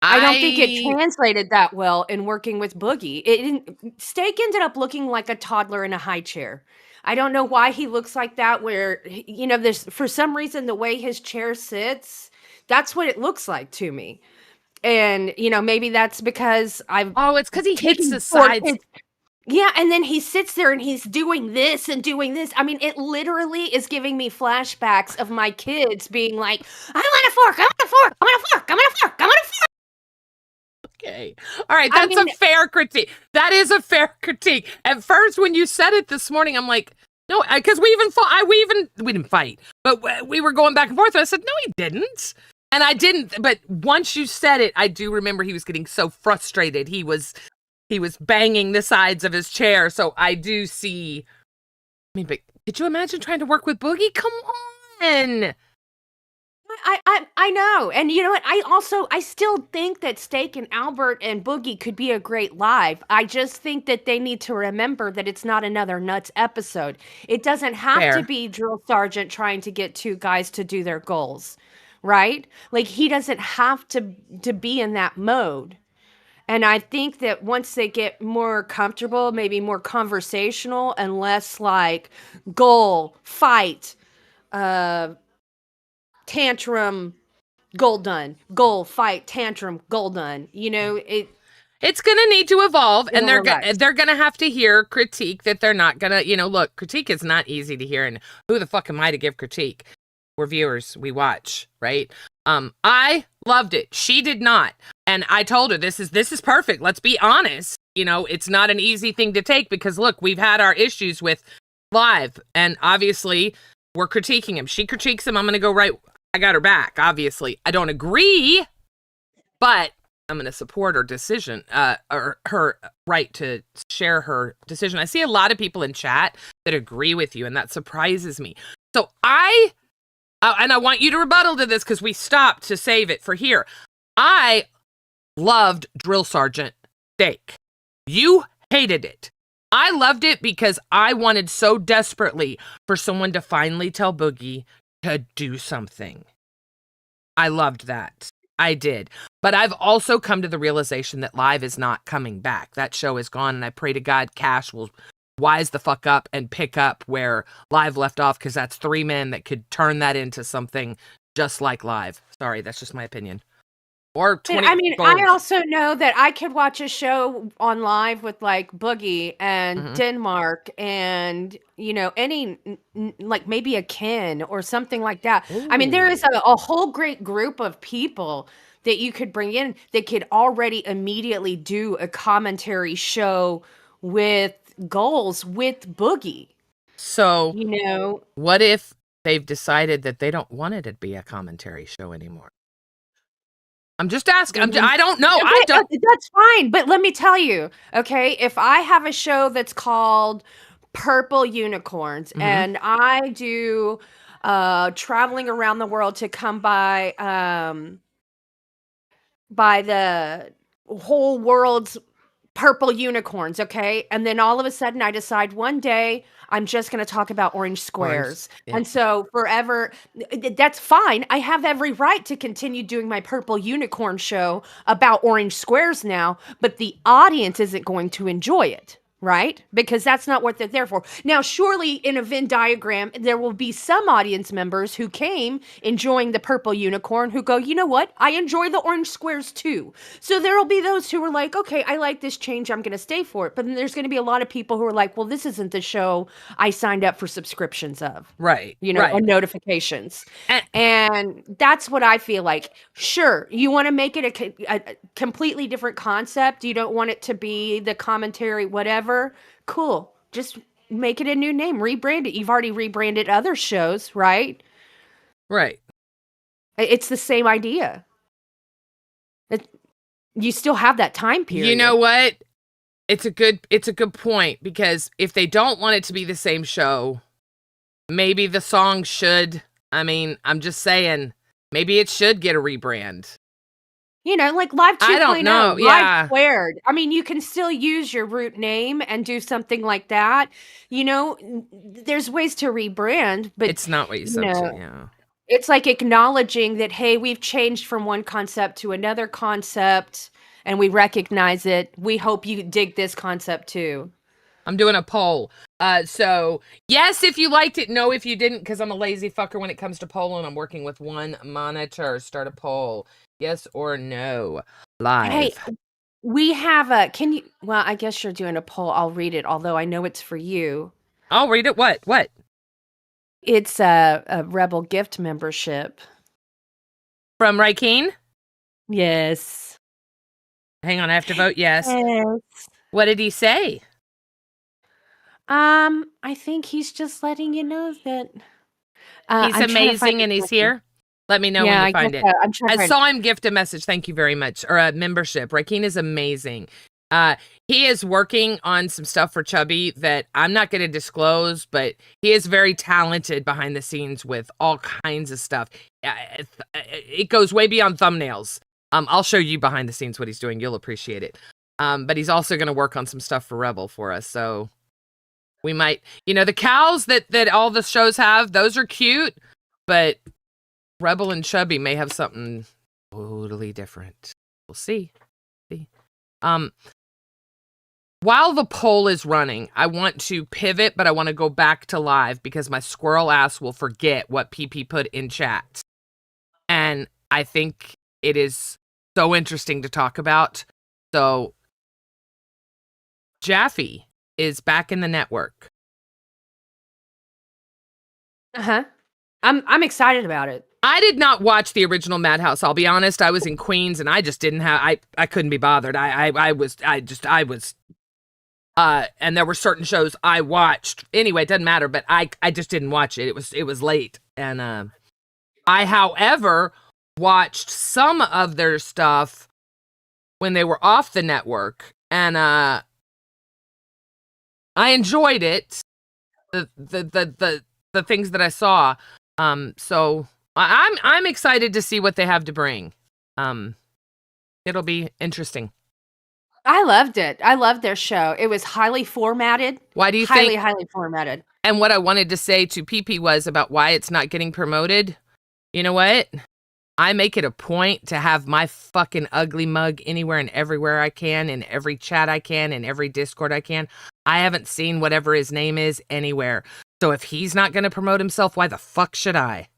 I don't think it translated that well in working with Boogie. It didn't. Steak ended up looking like a toddler in a high chair. I don't know why he looks like that. Where there's for some reason the way his chair sits, that's what it looks like to me. And maybe that's because I've it's because he hits taken the 4 sides. kids. Yeah, and then he sits there and he's doing this and doing this. I mean, it literally is giving me flashbacks of my kids being like, I want a fork, I want a fork, I want a fork, I want a fork, I want a fork. Okay. All right, that's a fair critique. That is a fair critique. At first, when you said it this morning, I'm like, no, because we even fought. We didn't fight, but we were going back and forth. And I said, no, he didn't. And I didn't. But once you said it, I do remember he was getting so frustrated. He was banging the sides of his chair. So I do see. I mean, but could you imagine trying to work with Boogie? Come on. I know. And you know what? I still think that Steak and Albert and Boogie could be a great live. I just think that they need to remember that it's not another Nuts episode. It doesn't have to be Drill Sergeant trying to get 2 guys to do their goals, right? Like he doesn't have to be in that mode. And I think that once they get more comfortable, maybe more conversational and less like goal, fight, tantrum, goal done, goal, fight, tantrum, goal done. It's going to need to evolve, and they're relax. going to have to hear critique that they're not going to, look, critique is not easy to hear, and who the fuck am I to give critique? We're viewers, we watch, right? I loved it. She did not. And I told her, this is perfect. Let's be honest. It's not an easy thing to take because look, we've had our issues with live, and obviously we're critiquing him. She critiques him. I'm going to go right. I got her back. Obviously, I don't agree, but I'm going to support her decision, or her right to share her decision. I see a lot of people in chat that agree with you, and that surprises me. So and I want you to rebuttal to this because we stopped to save it for here. I loved Drill Sergeant Steak. You hated it. I loved it because I wanted so desperately for someone to finally tell Boogie to do something. I loved that. I did. But I've also come to the realization that live is not coming back. That show is gone, and I pray to God Cash will wise the fuck up and pick up where live left off, because that's 3 men that could turn that into something just like live. Sorry, that's just my opinion. Or 20. I mean, I also know that I could watch a show on live with like Boogie and Denmark and any like maybe a Ken or something like that. Ooh. I mean, there is a whole great group of people that you could bring in that could already immediately do a commentary show with goals with Boogie. So what if they've decided that they don't want it to be a commentary show anymore? I'm just asking. I don't know. I don't. That's fine. But let me tell you, okay, if I have a show that's called Purple Unicorns and I do traveling around the world to come by the whole world's purple unicorns, okay? And then all of a sudden I decide one day I'm just going to talk about orange squares. yeah. And so forever, that's fine. I have every right to continue doing my purple unicorn show about orange squares now, but the audience isn't going to enjoy it. Right? Because that's not what they're there for. Now, surely in a Venn diagram, there will be some audience members who came enjoying the purple unicorn who go, you know what? I enjoy the orange squares too. So there will be those who are like, okay, I like this change. I'm going to stay for it. But then there's going to be a lot of people who are like, well, this isn't the show I signed up for subscriptions of. Right. You know, right. and notifications. And- And that's what I feel like. Sure, you want to make it a completely different concept. You don't want it to be the commentary, whatever. Cool. Just make it a new name, rebrand it. You've already rebranded other shows, right? Right. It's the same idea. You still have that time period. You know what? It's a good point, because if they don't want it to be the same show, maybe the song should, I mean, I'm just saying, maybe it should get a rebrand. You know, like Live 2.0. I don't know, yeah. Live Squared. I mean, you can still use your root name and do something like that. You know, there's ways to rebrand, but It's not what you said, yeah. it's like acknowledging that, hey, we've changed from one concept to another concept and we recognize it. We hope you dig this concept too. I'm doing a poll. So, yes, if you liked it. No, if you didn't, because I'm a lazy fucker when it comes to polling. I'm working with one monitor. Start a poll. Yes or no. Live. Hey, we have well, I guess you're doing a poll. I'll read it, although I know it's for you. I'll read it. What? It's a Rebel gift membership. From Raikeen? Yes. Hang on, I have to vote yes. Yes. What did he say? I think he's just letting you know that He's I'm trying to find amazing and his he's message. here. Let me know Yeah, when I you find guess it. so. I'm trying to I find saw him gift a message. Thank you very much. Or a membership. Raikeen is amazing. He is working on some stuff for Chubby that I'm not going to disclose, but he is very talented behind the scenes with all kinds of stuff. It goes way beyond thumbnails. I'll show you behind the scenes what he's doing. You'll appreciate it. But he's also going to work on some stuff for Rebel for us. So we might, the cows that all the shows have, those are cute, but Rebel and Chubby may have something totally different. We'll see. While the poll is running, I want to pivot, but I want to go back to live because my squirrel ass will forget what PP put in chat. And I think it is so interesting to talk about. So Jaffe is back in the network. Uh-huh. I'm excited about it. I did not watch the original Madhouse. I'll be honest. I was in Queens and I just didn't have, I couldn't be bothered. I was, and there were certain shows I watched. Anyway, it doesn't matter, but I just didn't watch it. It was late. And, I, however, watched some of their stuff when they were off the network, and, I enjoyed it. The things that I saw. So I'm excited to see what they have to bring. It'll be interesting. I loved it. I loved their show. It was highly formatted. Why do you highly, think? Highly formatted. And what I wanted to say to PP was about why it's not getting promoted. You know what? I make it a point to have my fucking ugly mug anywhere and everywhere I can, in every chat I can, in every Discord I can. I haven't seen whatever his name is anywhere. So if he's not going to promote himself, why the fuck should I?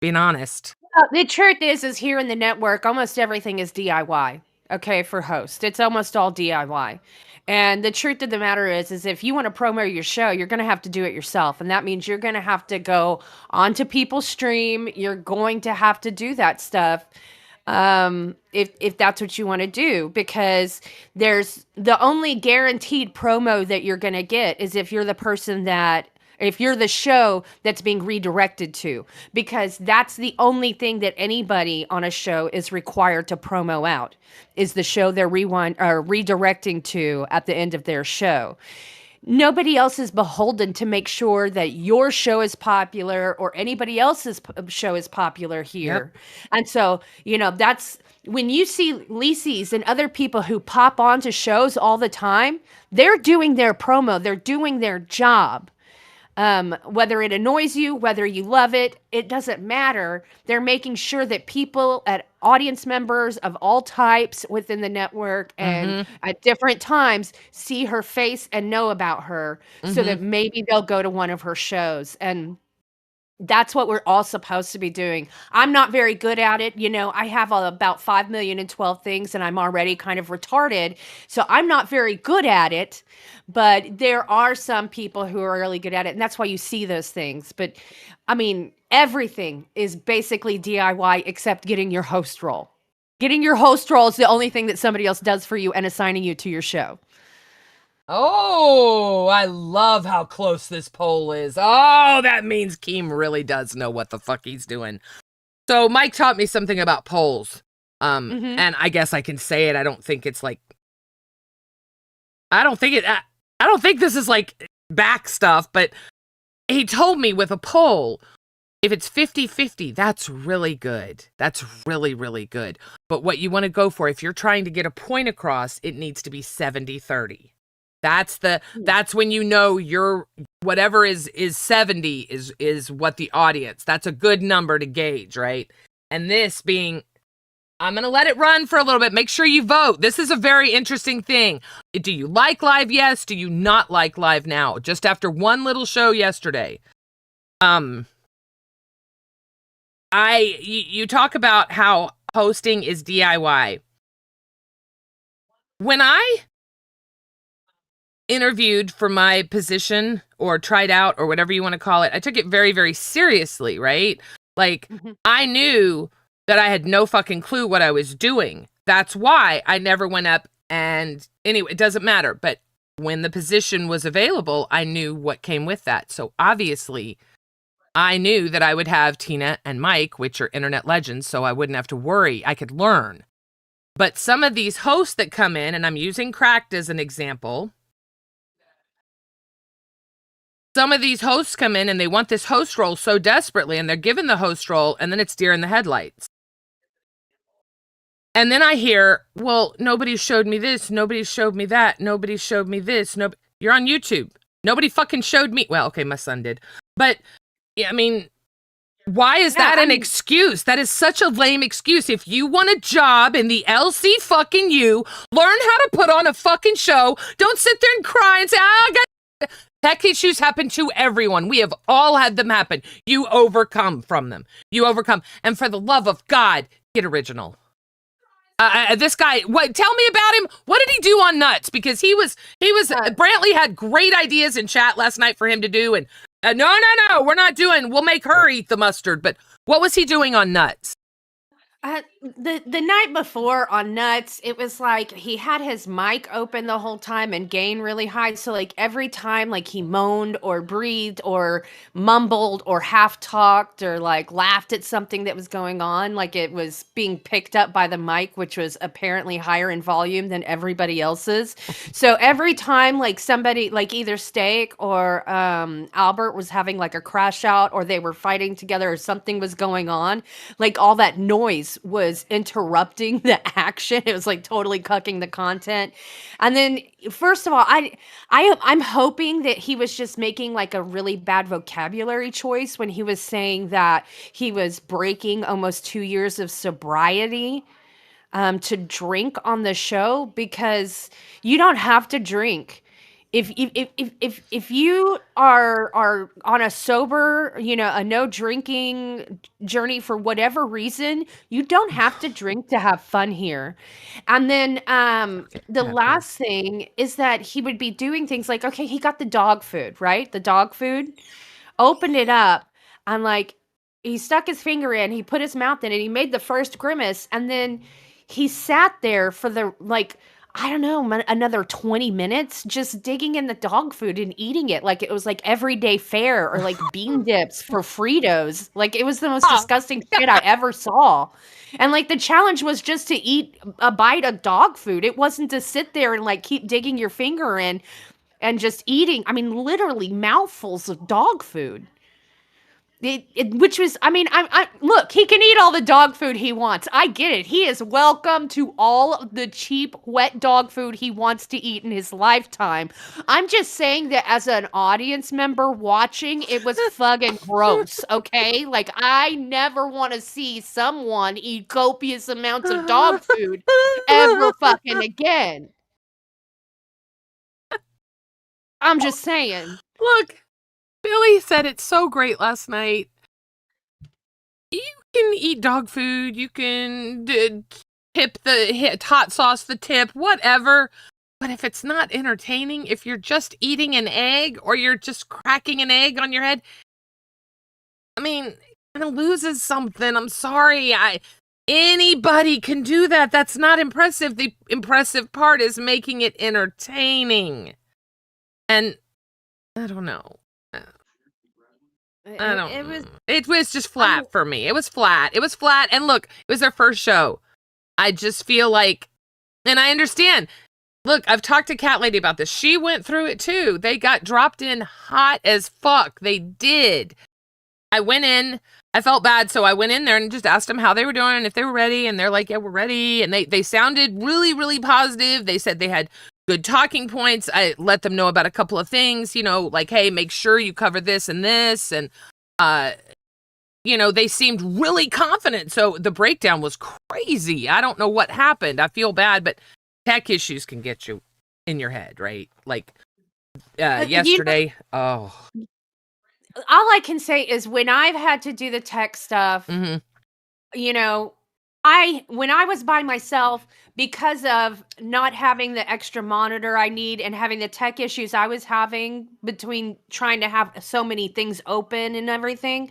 Being honest. The truth is here in the network, almost everything is DIY. Okay, for host. It's almost all DIY. And the truth of the matter is if you want to promo your show, you're going to have to do it yourself. And that means you're going to have to go onto people's stream. You're going to have to do that stuff. If that's what you want to do, because there's the only guaranteed promo that you're going to get is if you're the show that's being redirected to, because that's the only thing that anybody on a show is required to promo out, is the show they're redirecting to at the end of their show. nobody else is beholden to make sure that your show is popular or anybody else's show is popular here. And so, that's when you see Lisi's and other people who pop onto shows all the time, they're doing their promo, they're doing their job. Whether it annoys you, whether you love it, it doesn't matter. They're making sure that people at audience members of all types within the network and at different times see her face and know about her so that maybe they'll go to one of her shows. And that's what we're all supposed to be doing. I'm not very good at it. I have about 5,012 things and I'm already kind of retarded. So I'm not very good at it, but there are some people who are really good at it. And that's why you see those things. But I mean, everything is basically DIY except getting your host role. Getting your host role is the only thing that somebody else does for you and assigning you to your show. Oh, I love how close this poll is. Oh, that means Keem really does know what the fuck he's doing. So Mike taught me something about polls. And I guess I can say it. I don't think it's like, I don't think this is like back stuff, but he told me with a poll, if it's 50-50, that's really good. That's really, really good. But what you want to go for, if you're trying to get a point across, it needs to be 70-30. That's when your whatever is 70 is what the audience. That's a good number to gauge, right? And this being, I'm going to let it run for a little bit. Make sure you vote. This is a very interesting thing. Do you like live? Yes. Do you not like live now? Just after one little show yesterday. You talk about how hosting is DIY. When I interviewed for my position or tried out or whatever you want to call it, I took it very, very seriously, right? Like, I knew that I had no fucking clue what I was doing. That's why I never went up and anyway, it doesn't matter. But when the position was available, I knew what came with that. So obviously, I knew that I would have Tina and Mike, which are internet legends, so I wouldn't have to worry. I could learn. But some of these hosts that come in, and I'm using Cracked as an example, some of these hosts come in and they want this host role so desperately, and they're given the host role, and then it's deer in the headlights. And then I hear, well, nobody showed me this, nobody showed me that, nobody showed me this. You're on YouTube. Nobody fucking showed me. Well, okay, my son did. But, I mean, why is that an excuse? That is such a lame excuse. If you want a job in the LC fucking U, learn how to put on a fucking show. Don't sit there and cry and say, I got... Tech issues happen to everyone. We have all had them happen. You overcome from them. You overcome. And for the love of God, get original. This guy, what? Tell me about him. What did he do on Nuts? Because he was. Brantley had great ideas in chat last night for him to do. And no, we're not doing. We'll make her eat the mustard. But what was he doing on Nuts? The night before on Nuts, it was like he had his mic open the whole time and gain really high. So like every time like he moaned or breathed or mumbled or half talked or like laughed at something that was going on, like it was being picked up by the mic, which was apparently higher in volume than everybody else's. So every time like somebody like either Steak or Albert was having like a crash out or they were fighting together or something was going on, like all that noise was interrupting the action. It was like totally cucking the content. And then first of all, I'm hoping that he was just making like a really bad vocabulary choice when he was saying that he was breaking almost 2 years of sobriety to drink on the show, because you don't have to drink. If you are on a sober, a no drinking journey for whatever reason, you don't have to drink to have fun here. And then the last thing is that he would be doing things like, okay, he got the dog food, right? The dog food, opened it up, and like he stuck his finger in, he put his mouth in it, he made the first grimace, and then he sat there for the like, I don't know, another 20 minutes just digging in the dog food and eating it like it was like everyday fare or like bean dips for Fritos. Like it was the most disgusting shit I ever saw. And like the challenge was just to eat a bite of dog food. It wasn't to sit there and like keep digging your finger in. and just eating, I mean, literally mouthfuls of dog food. Which was, I mean, look, he can eat all the dog food he wants. I get it. He is welcome to all of the cheap, wet dog food he wants to eat in his lifetime. I'm just saying that as an audience member watching, it was fucking gross, okay? Like, I never want to see someone eat copious amounts of dog food ever fucking again. I'm just saying. Look, Billy said it so great last night. You can eat dog food. You can tip the hot sauce, the tip, whatever. But if it's not entertaining, if you're just eating an egg or you're just cracking an egg on your head, I mean, it kind of loses something. I'm sorry. Anybody can do that. That's not impressive. The impressive part is making it entertaining. And I don't know. It was just flat for me. It was flat. And look, it was their first show. I just feel like, and I understand. Look, I've talked to Cat Lady about this. She went through it too. They got dropped in hot as fuck. They did. I went in. I felt bad, so I went in there and just asked them how they were doing and if they were ready. And they're like, yeah, we're ready. And they sounded really, really positive. They said they had good talking points. I let them know about a couple of things, like, hey, make sure you cover this and this. And, they seemed really confident. So the breakdown was crazy. I don't know what happened. I feel bad, but tech issues can get you in your head, right? Like yesterday. All I can say is when I've had to do the tech stuff, mm-hmm. When I was by myself, because of not having the extra monitor I need and having the tech issues I was having between trying to have so many things open and everything,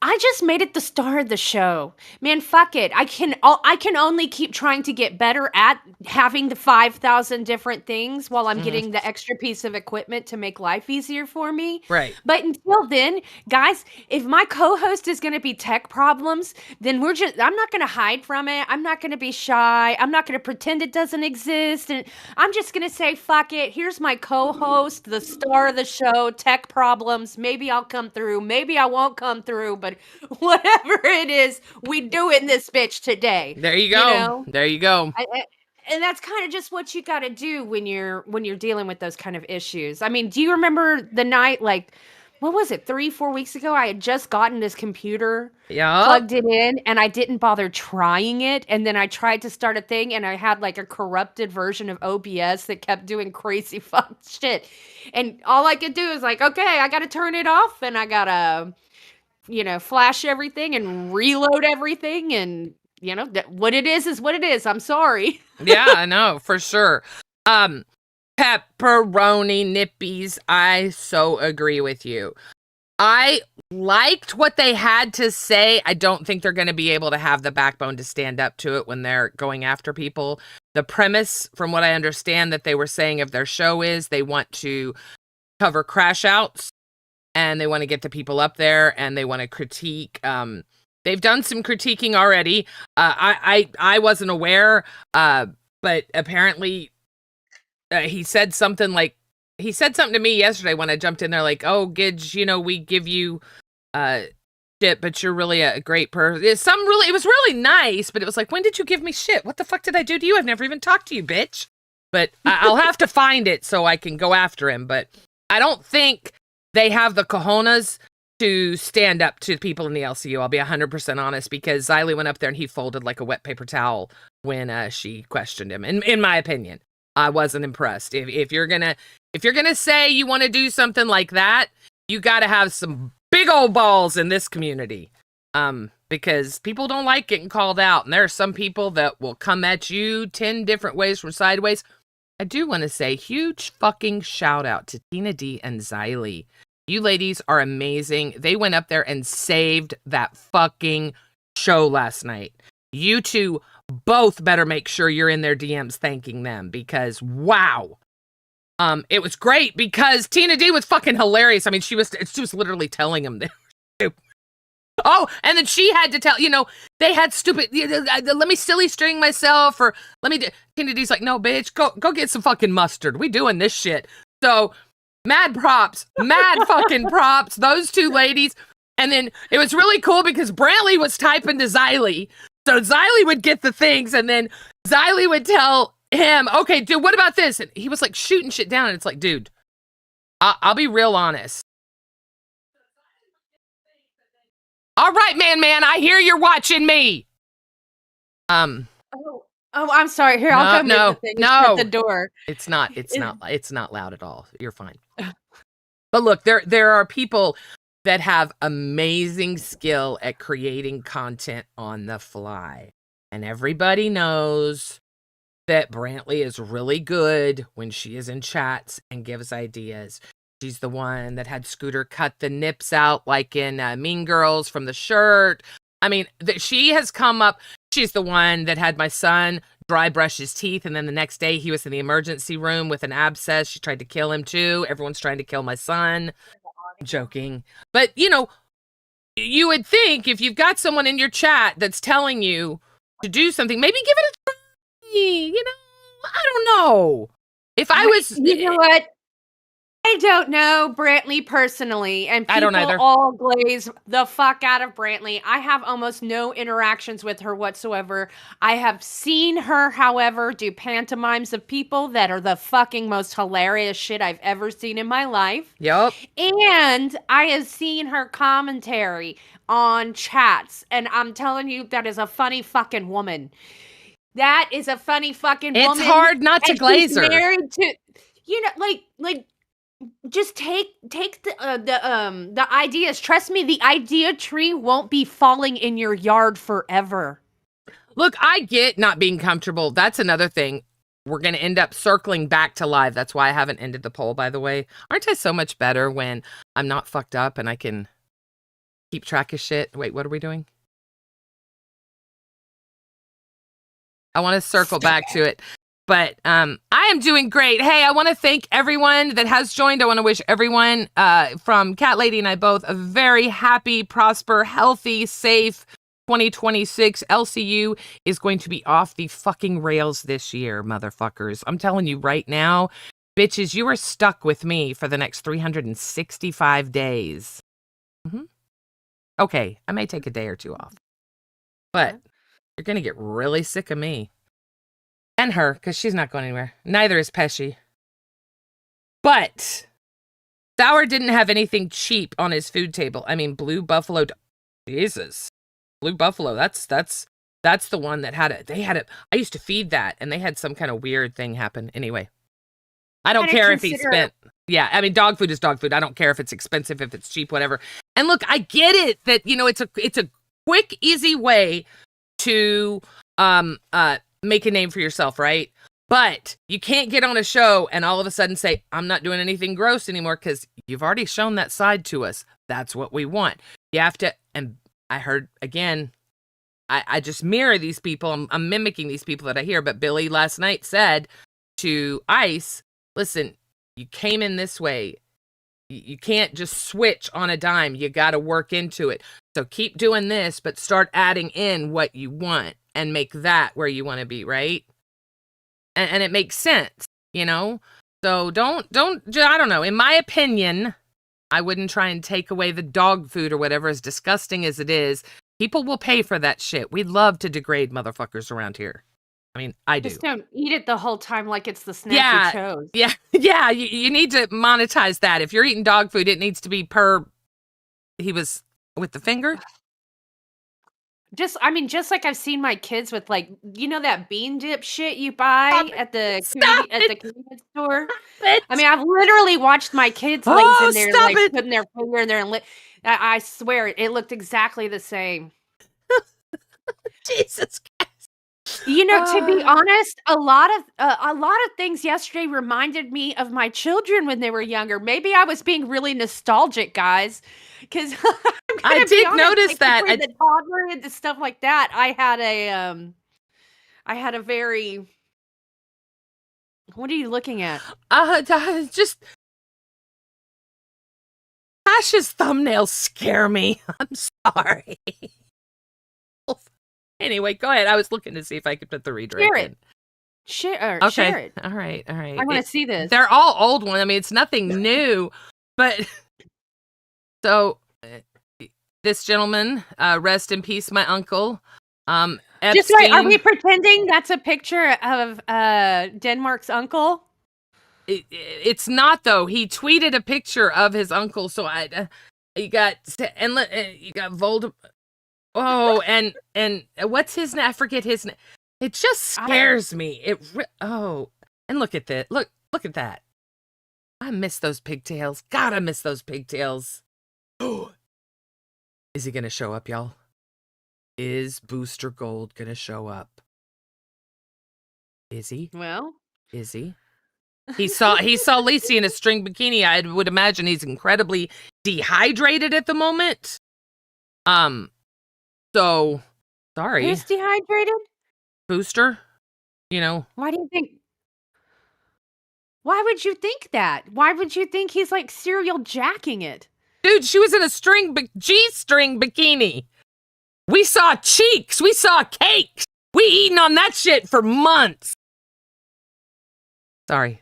I just made it the star of the show. Man, fuck it. I can only keep trying to get better at having the 5,000 different things while I'm getting the extra piece of equipment to make life easier for me. Right. But until then, guys, if my co-host is going to be tech problems, then I'm not going to hide from it. I'm not going to be shy. I'm not going to pretend it doesn't exist. And I'm just going to say, fuck it. Here's my co-host, the star of the show, tech problems. Maybe I'll come through. Maybe I won't come through, but whatever it is, we do it in this bitch today. There you go. There you go. And that's kind of just what you got to do when you're dealing with those kind of issues. I mean, do you remember the night, like, what was it, 3-4 weeks ago? I had just gotten this computer, plugged it in, and I didn't bother trying it. And then I tried to start a thing, and I had like a corrupted version of OBS that kept doing crazy fuck shit. And all I could do is like, okay, I got to turn it off, and I got to flash everything and reload everything, and what it is what it is. I'm sorry. Yeah, I know, for sure. Pepperoni nippies, I so agree with you. I liked what they had to say. I don't think they're going to be able to have the backbone to stand up to it when they're going after people. The premise, from what I understand that they were saying of their show, is they want to cover crash outs. And they want to get the people up there, and they want to critique. They've done some critiquing already. I wasn't aware, but apparently he said something to me yesterday when I jumped in there, like, "Oh, Gidge, we give you shit, but you're really a great person." It was really nice, but it was like, when did you give me shit? What the fuck did I do to you? I've never even talked to you, bitch. But I'll have to find it so I can go after him. But I don't think they have the cojones to stand up to people in the LCU. I'll be 100% honest, because Xylee went up there and he folded like a wet paper towel when she questioned him. In my opinion, I wasn't impressed. If you're gonna say you want to do something like that, you got to have some big old balls in this community, because people don't like getting called out, and there are some people that will come at you 10 different ways from sideways. I do want to say huge fucking shout out to Tina D and Xylee. You ladies are amazing. They went up there and saved that fucking show last night. You two both better make sure you're in their DMs thanking them, because wow. It was great, because Tina D was fucking hilarious. I mean, she was literally telling them they were stupid. Oh, and then she had to tell, they had stupid, let me silly string myself, or let me, Tina D's like, no, bitch, go get some fucking mustard. We doing this shit. So mad fucking props, those two ladies. And then it was really cool because Brantley was typing to Xylee. So Xylee would get the things and then Xylee would tell him, okay, dude, what about this? And he was like shooting shit down. And it's like, dude, I'll be real honest. All right, man, I hear you're watching me. Oh, I'm sorry. Here, I'll go make the thing. Shut the door. It's not loud at all. You're fine. But look, there are people that have amazing skill at creating content on the fly. And everybody knows that Brantley is really good when she is in chats and gives ideas. She's the one that had Scooter cut the nips out like in Mean Girls from the shirt. I mean, she has come up. She's the one that had my son dry brush his teeth, and then the next day he was in the emergency room with an abscess. She tried to kill him too. Everyone's trying to kill my son. I'm joking. But, you know, you would think if you've got someone in your chat that's telling you to do something, maybe give it a try. You know, I don't know. If I was... You know what? I don't know Brantley personally, and I don't people either. all glaze the fuck out of Brantley. I have almost no interactions with her whatsoever. I have seen her, however, do pantomimes of people that are the fucking most hilarious shit I've ever seen in my life. Yep. And I have seen her commentary on chats, and I'm telling you, that is a funny fucking woman. That is a funny fucking woman. It's hard not to glaze her. Married to, you know, like. Just take the ideas. Trust me, the idea tree won't be falling in your yard forever. Look, I get not being comfortable. That's another thing. We're going to end up circling back to live. That's why I haven't ended the poll, by the way. Aren't I so much better when I'm not fucked up and I can keep track of shit? Wait, what are we doing? I want to circle back to it. But I am doing great. Hey, I want to thank everyone that has joined. I want to wish everyone from Cat Lady and I both a very happy, prosper, healthy, safe 2026. LCU is going to be off the fucking rails this year, motherfuckers. I'm telling you right now, bitches, you are stuck with me for the next 365 days. Mm-hmm. Okay, I may take a day or two off. But you're going to get really sick of me. And her, because she's not going anywhere. Neither is Pesci. But Sour didn't have anything cheap on his food table. I mean, Blue Buffalo. Jesus. Blue Buffalo. That's the one that had it. They had it. I used to feed that, and they had some kind of weird thing happen. Anyway. I don't care if he spent. Yeah, I mean, dog food is dog food. I don't care if it's expensive, if it's cheap, whatever. And look, I get it that, you know, it's a quick, easy way to make a name for yourself, right? But you can't get on a show and all of a sudden say, I'm not doing anything gross anymore, because you've already shown that side to us. That's what we want. You have to, and I heard, again, I just mirror these people. I'm mimicking these people that I hear. But Billy last night said to Ice, listen, you came in this way. You can't just switch on a dime. You got to work into it. So keep doing this, but start adding in what you want. And make that where you want to be, right? And it makes sense, you know? So don't, I don't know. In my opinion, I wouldn't try and take away the dog food or whatever, as disgusting as it is. People will pay for that shit. We love to degrade motherfuckers around here. I mean, I do. Just don't eat it the whole time like it's the snack you chose. Yeah. You need to monetize that. If you're eating dog food, it needs to be per, he was with the finger. Just like I've seen my kids with, like, you know, that bean dip shit you buy at the convenience store. I mean, I've literally watched my kids lays in there, like putting their finger in there, and I swear it looked exactly the same. Jesus Christ. You know, to be honest, a lot of things yesterday reminded me of my children when they were younger. Maybe I was being really nostalgic, guys, because I did notice that. The toddler and the stuff like that. I had a very. What are you looking at? Just Tasha's thumbnails scare me. I'm sorry. Anyway, go ahead. I was looking to see if I could put the redirect in. Share Okay. it. All right. I want to see this. They're all old ones. I mean, it's nothing new, but so this gentleman, rest in peace, my uncle. Just wait, are we Epstein. pretending that's a picture of Denmark's uncle? It's not though. He tweeted a picture of his uncle. So you got Voldemort. Oh, and what's his name? I forget his name. It just scares me. And look at that. Look at that. I miss those pigtails. God, I miss those pigtails. Is he gonna show up, y'all? Is Booster Gold gonna show up? Is he? Well, Is he? He saw Lacey in a string bikini. I would imagine he's incredibly dehydrated at the moment. So sorry. who's dehydrated? Booster, you know. Why do you think? Why would you think that? Why would you think he's like serial jacking it? Dude, she was in a G-string bikini. We saw cheeks. We saw cakes. We eaten on that shit for months. Sorry.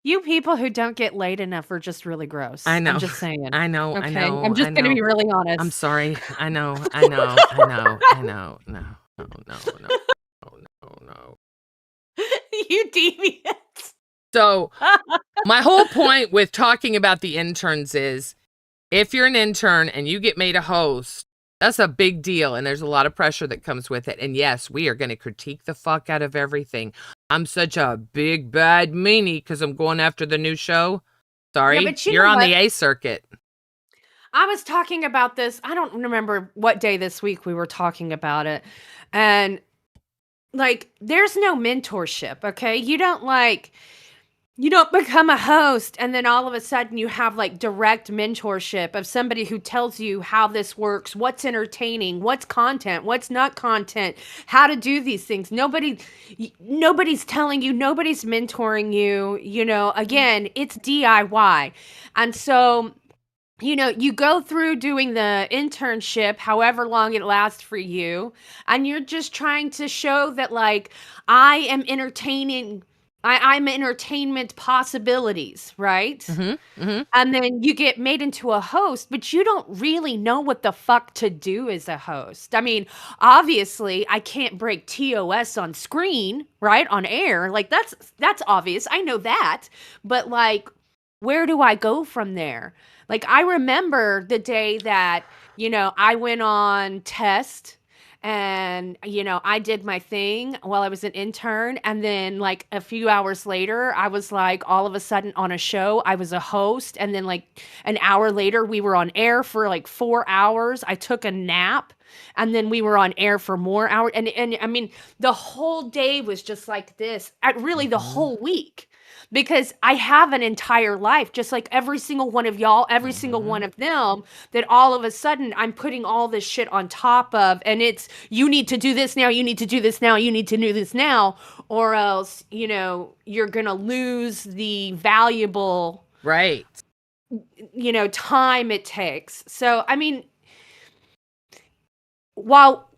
You people who don't get laid enough are just really gross. I know. I'm just saying. I know. Okay, I know. I'm just I gonna know. be really honest. I'm sorry. I know. I know. I know. I know. No. No. No. No. No. No. You deviants. So my whole point with talking about the interns is if you're an intern and you get made a host, that's a big deal. And there's a lot of pressure that comes with it. And yes, we are going to critique the fuck out of everything. I'm such a big bad meanie because I'm going after the new show. Sorry, Yeah, but you you're know on what? the A circuit. I was talking about this. I don't remember what day this week we were talking about it. And like, there's no mentorship, okay? You don't become a host and then all of a sudden you have like direct mentorship of somebody who tells you how this works, what's entertaining, what's content, what's not content, how to do these things. Nobody's telling you, nobody's mentoring you, again, it's DIY. And so you go through doing the internship, however long it lasts for you, and you're just trying to show that, like, I am entertaining. I'm entertainment possibilities, right? And then you get made into a host, but you don't really know what the fuck to do as a host. I mean, obviously, I can't break TOS on screen, right? On air. Like, that's obvious. I know that. But, like, where do I go from there? Like, I remember the day that, I went on test and, I did my thing while I was an intern. And then, like, a few hours later, I was, like, all of a sudden on a show. I was a host. And then, like, an hour later, we were on air for, like, 4 hours. I took a nap. And then we were on air for more hours. And I mean, the whole day was just like this. Really, the whole week. Because I have an entire life, just like every single one of y'all, every single one of them, that all of a sudden I'm putting all this shit on top of. And it's, you need to do this now, you need to do this now, you need to do this now, or else, you're going to lose the valuable, Right. time it takes. So, I mean, while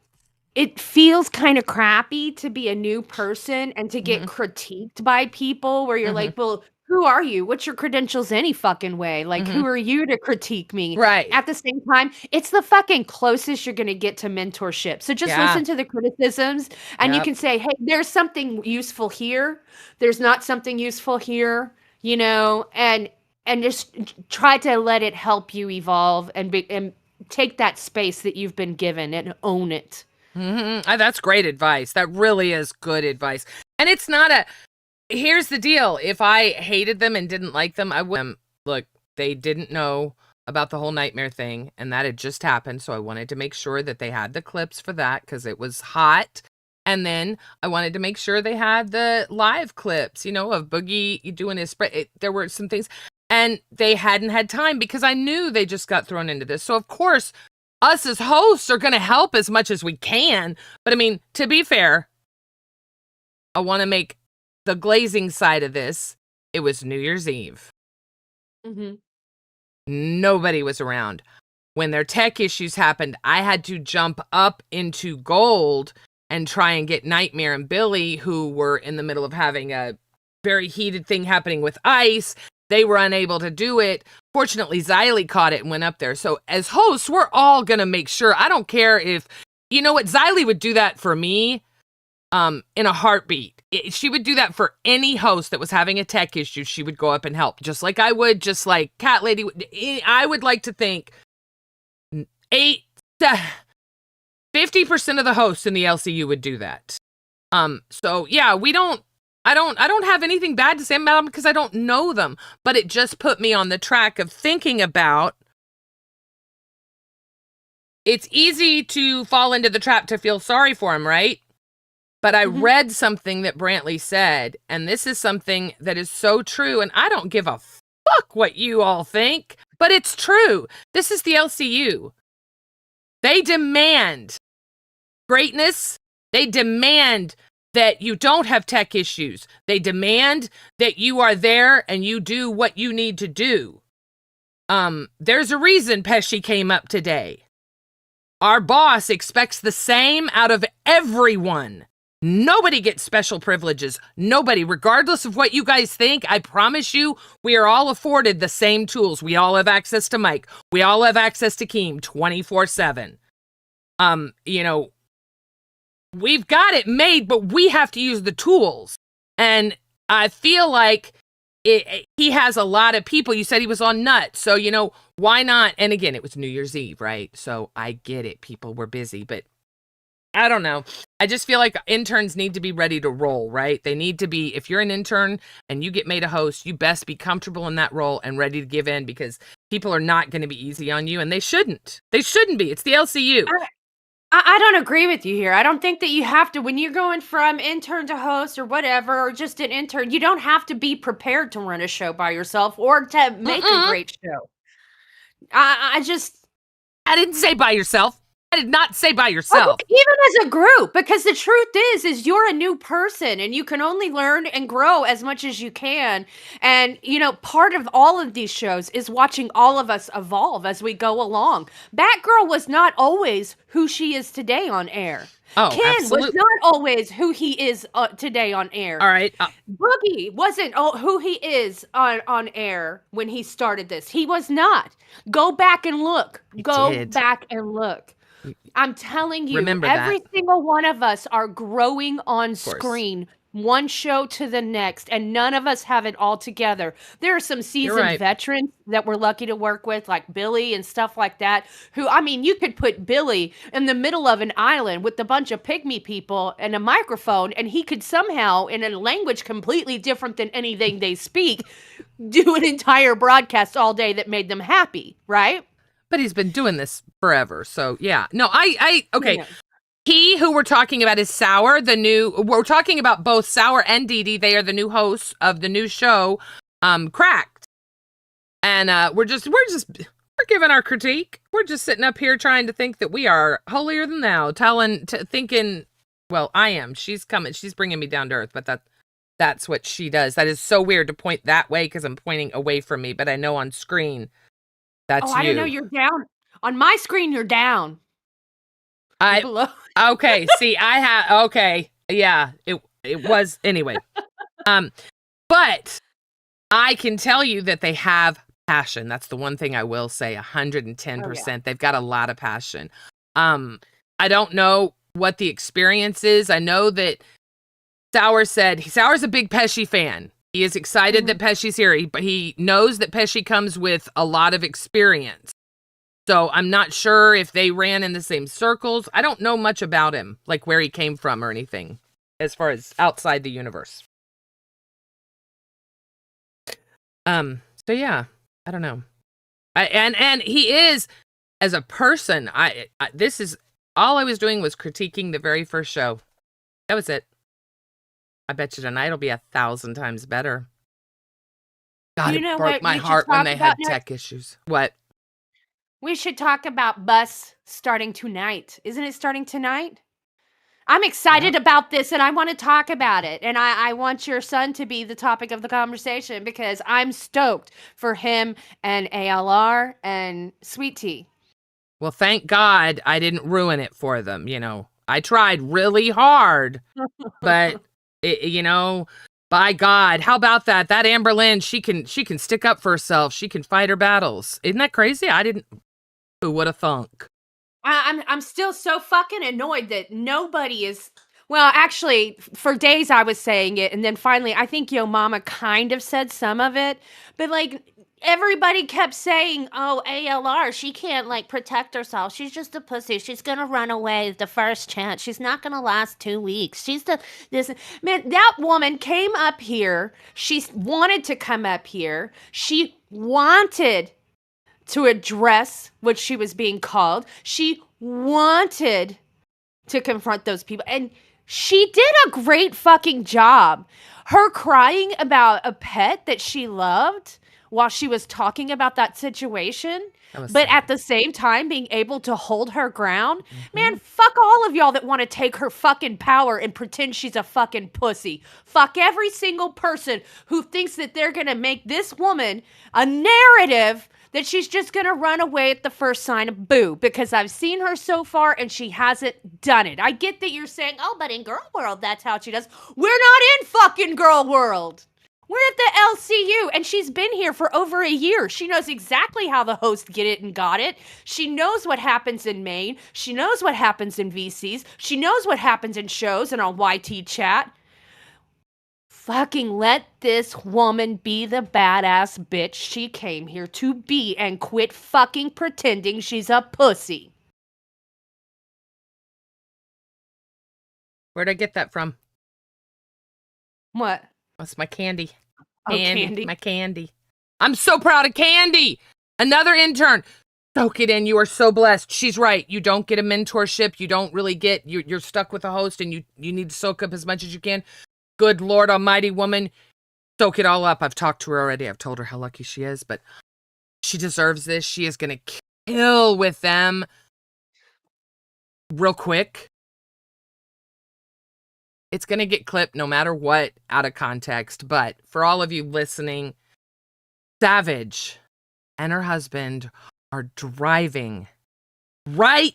it feels kind of crappy to be a new person and to get critiqued by people where you're like, well, who are you? What's your credentials any fucking way? Like, who are you to critique me? Right. At the same time, it's the fucking closest you're going to get to mentorship. So just listen to the criticisms and you can say, hey, there's something useful here. There's not something useful here, and just try to let it help you evolve and take that space that you've been given and own it. That's great advice. That really is good advice. And it's not here's the deal. If I hated them and didn't like them, I wouldn't. Look, they didn't know about the whole nightmare thing, and that had just happened. So I wanted to make sure that they had the clips for that because it was hot. And then I wanted to make sure they had the live clips, of Boogie doing his spray. There were some things. And they hadn't had time because I knew they just got thrown into this. So, of course, us as hosts are going to help as much as we can. But I mean, to be fair, I want to make the glazing side of this. It was New Year's Eve. Nobody was around. When their tech issues happened, I had to jump up into gold and try and get Nightmare and Billy, who were in the middle of having a very heated thing happening with ice. They were unable to do it. Fortunately, Xylee caught it and went up there. So as hosts, we're all going to make sure. I don't care if, you know what, Xylee would do that for me in a heartbeat. She would do that for any host that was having a tech issue. She would go up and help, just like I would, just like Cat Lady would. I would like to think 50% of the hosts in the LCU would do that. So yeah, I don't have anything bad to say about them because I don't know them, but it just put me on the track of thinking about. It's easy to fall into the trap to feel sorry for him, right? But I read something that Brantley said, and this is something that is so true, and I don't give a fuck what you all think, but it's true. This is the LCU. They demand greatness. They demand that you don't have tech issues. They demand that you are there and you do what you need to do. There's a reason Pesci came up today. Our boss expects the same out of everyone. Nobody gets special privileges. Nobody, regardless of what you guys think, I promise you, we are all afforded the same tools. We all have access to Mike. We all have access to Keem 24/7. You know, we've got it made, but we have to use the tools. And I feel like he has a lot of people. You said he was on Nut. So, you know, why not? And again, it was New Year's Eve, right? So I get it. People were busy, but I don't know. I just feel like interns need to be ready to roll, right? They need to be, if you're an intern and you get made a host, you best be comfortable in that role and ready to give in because people are not going to be easy on you and they shouldn't. They shouldn't be. It's the LCU. I don't agree with you here. I don't think that you have to, when you're going from intern to host or whatever, or just an intern, you don't have to be prepared to run a show by yourself or to make a great show. I didn't say by yourself. I did not say by yourself. Even as a group, because the truth is you're a new person and you can only learn and grow as much as you can. And, you know, part of all of these shows is watching all of us evolve as we go along. Batgirl was not always who she is today on air. Oh, Ken absolutely. was not always who he is today on air. All right. Boogie wasn't who he is on air when he started this. He was not. Go back and look. Back and look. I'm telling you, Remember every that. single one of us are growing on screen, one show to the next, and none of us have it all together. There are some seasoned veterans that we're lucky to work with, like Billy and stuff like that, who, I mean, you could put Billy in the middle of an island with a bunch of pygmy people and a microphone, and he could somehow, in a language completely different than anything they speak, do an entire broadcast all day that made them happy, right? But he's been doing this forever. So yeah. No, okay. Yeah. He who we're talking about is Sour, we're talking about both Sour and Didi. They are the new hosts of the new show, Cracked. And we're giving our critique. We're just sitting up here trying to think that we are holier than thou, thinking, well, I am. She's coming. She's bringing me down to earth, but that's what she does. That is so weird to point that way because I'm pointing away from me, but I know on screen that's you. I didn't know you're down. On my screen, you're down. Okay, see, okay. Yeah, it was anyway. But I can tell you that they have passion. That's the one thing I will say, 110%. Yeah. They've got a lot of passion. I don't know what the experience is. I know that Sour's a big Pesci fan. He is excited that Pesci's here, but he knows that Pesci comes with a lot of experience. So I'm not sure if they ran in the same circles. I don't know much about him, like where he came from or anything, as far as outside the universe. So yeah, I don't know. And he is, as a person, this is, all I was doing was critiquing the very first show. That was it. I bet you tonight will be 1,000 times better. God, it broke my heart when they had tech issues. What? We should talk about Bus starting tonight. Isn't it starting tonight? I'm excited about this, and I want to talk about it. And I want your son to be the topic of the conversation because I'm stoked for him and ALR and Sweet Tea. Well, thank God I didn't ruin it for them, you know. I tried really hard, but by God, how about that? That Amber Lynn, she can stick up for herself. She can fight her battles. Isn't that crazy? Who would have thunk? I'm still so fucking annoyed that nobody is. Well, actually, for days I was saying it, and then finally, I think Yo Mama kind of said some of it, but like everybody kept saying, "Oh, ALR, she can't like protect herself. She's just a pussy. She's gonna run away the first chance. She's not gonna last 2 weeks. She's the this man." That woman came up here. She wanted to come up here. She wanted to address what she was being called. She wanted to confront those people. And she did a great fucking job. Her crying about a pet that she loved while she was talking about that situation, but at the same time being able to hold her ground. Man, fuck all of y'all that want to take her fucking power and pretend she's a fucking pussy. Fuck every single person who thinks that they're going to make this woman a narrative that she's just going to run away at the first sign of boo, because I've seen her so far and she hasn't done it. I get that you're saying, oh, but in girl world, that's how she does. We're not in fucking girl world. We're at the LCU, and she's been here for over a year. She knows exactly how the host get it and got it. She knows what happens in Maine. She knows what happens in VCs. She knows what happens in shows and on YT chat. Fucking let this woman be the badass bitch she came here to be and quit fucking pretending she's a pussy. Where'd I get that from? What? That's my candy. Oh, Candy. My candy. I'm so proud of Candy. Another intern. Soak it in. You are so blessed. She's right. You don't get a mentorship. You don't really get, you're stuck with a host, and you need to soak up as much as you can. Good Lord Almighty, woman. Soak it all up. I've talked to her already. I've told her how lucky she is, but she deserves this. She is going to kill with them real quick. It's going to get clipped no matter what, out of context. But for all of you listening, Savage and her husband are driving right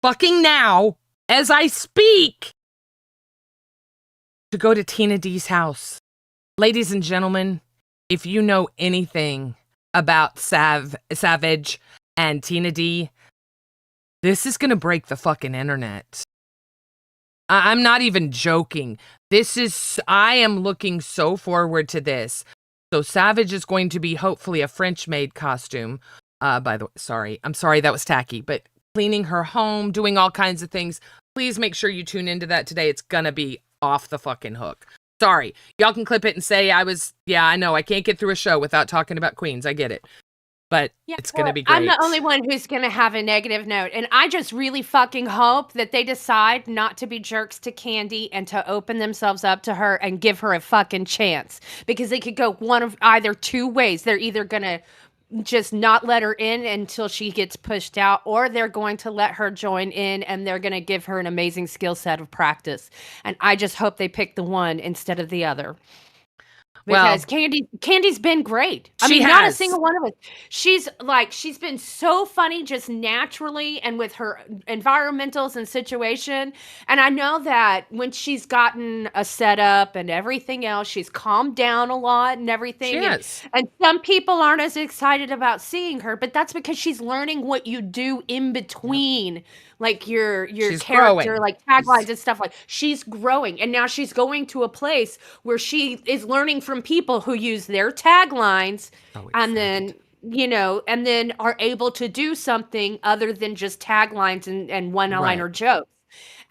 fucking now as I speak to go to Tina D's house. Ladies and gentlemen, if you know anything about Savage and Tina D, this is going to break the fucking internet. I'm not even joking. I am looking so forward to this. So Savage is going to be hopefully a French-made costume. By the way, I'm sorry that was tacky, but cleaning her home, doing all kinds of things. Please make sure you tune into that today. It's gonna be off the fucking hook. Sorry. Y'all can clip it and say I know, I can't get through a show without talking about Queens. I get it. But it's going to be great. I'm the only one who's going to have a negative note. And I just really fucking hope that they decide not to be jerks to Candy and to open themselves up to her and give her a fucking chance. Because they could go one of either two ways. They're either going to just not let her in until she gets pushed out, or they're going to let her join in and they're going to give her an amazing skill set of practice. And I just hope they pick the one instead of the other. Because Candy's been great. I mean, not a single one of us. She's been so funny just naturally and with her environmentals and situation. And I know that when she's gotten a setup and everything else, she's calmed down a lot and everything. And some people aren't as excited about seeing her, but that's because she's learning what you do in between. Like your character, growing. Like taglines and stuff. Like she's growing, and now she's going to a place where she is learning from people who use their taglines, and then are able to do something other than just taglines and one-liner jokes.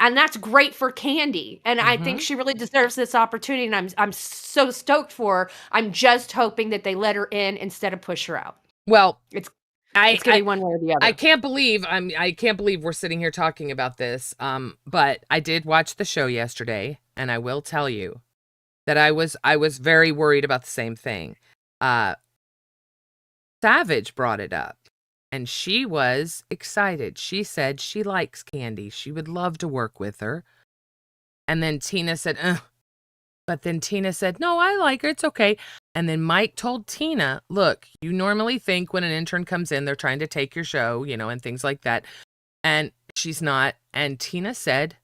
And that's great for Candy, and I think she really deserves this opportunity. And I'm so stoked for her. I'm just hoping that they let her in instead of push her out. Well, it's gonna be one way or the other. I can't believe we're sitting here talking about this. But I did watch the show yesterday, and I will tell you that I was very worried about the same thing. Savage brought it up, and she was excited. She said she likes Candy. She would love to work with her. And then Tina said, ugh. But then Tina said, no, I like her. It's okay. And then Mike told Tina, look, you normally think when an intern comes in, they're trying to take your show, and things like that. And she's not. And Tina said,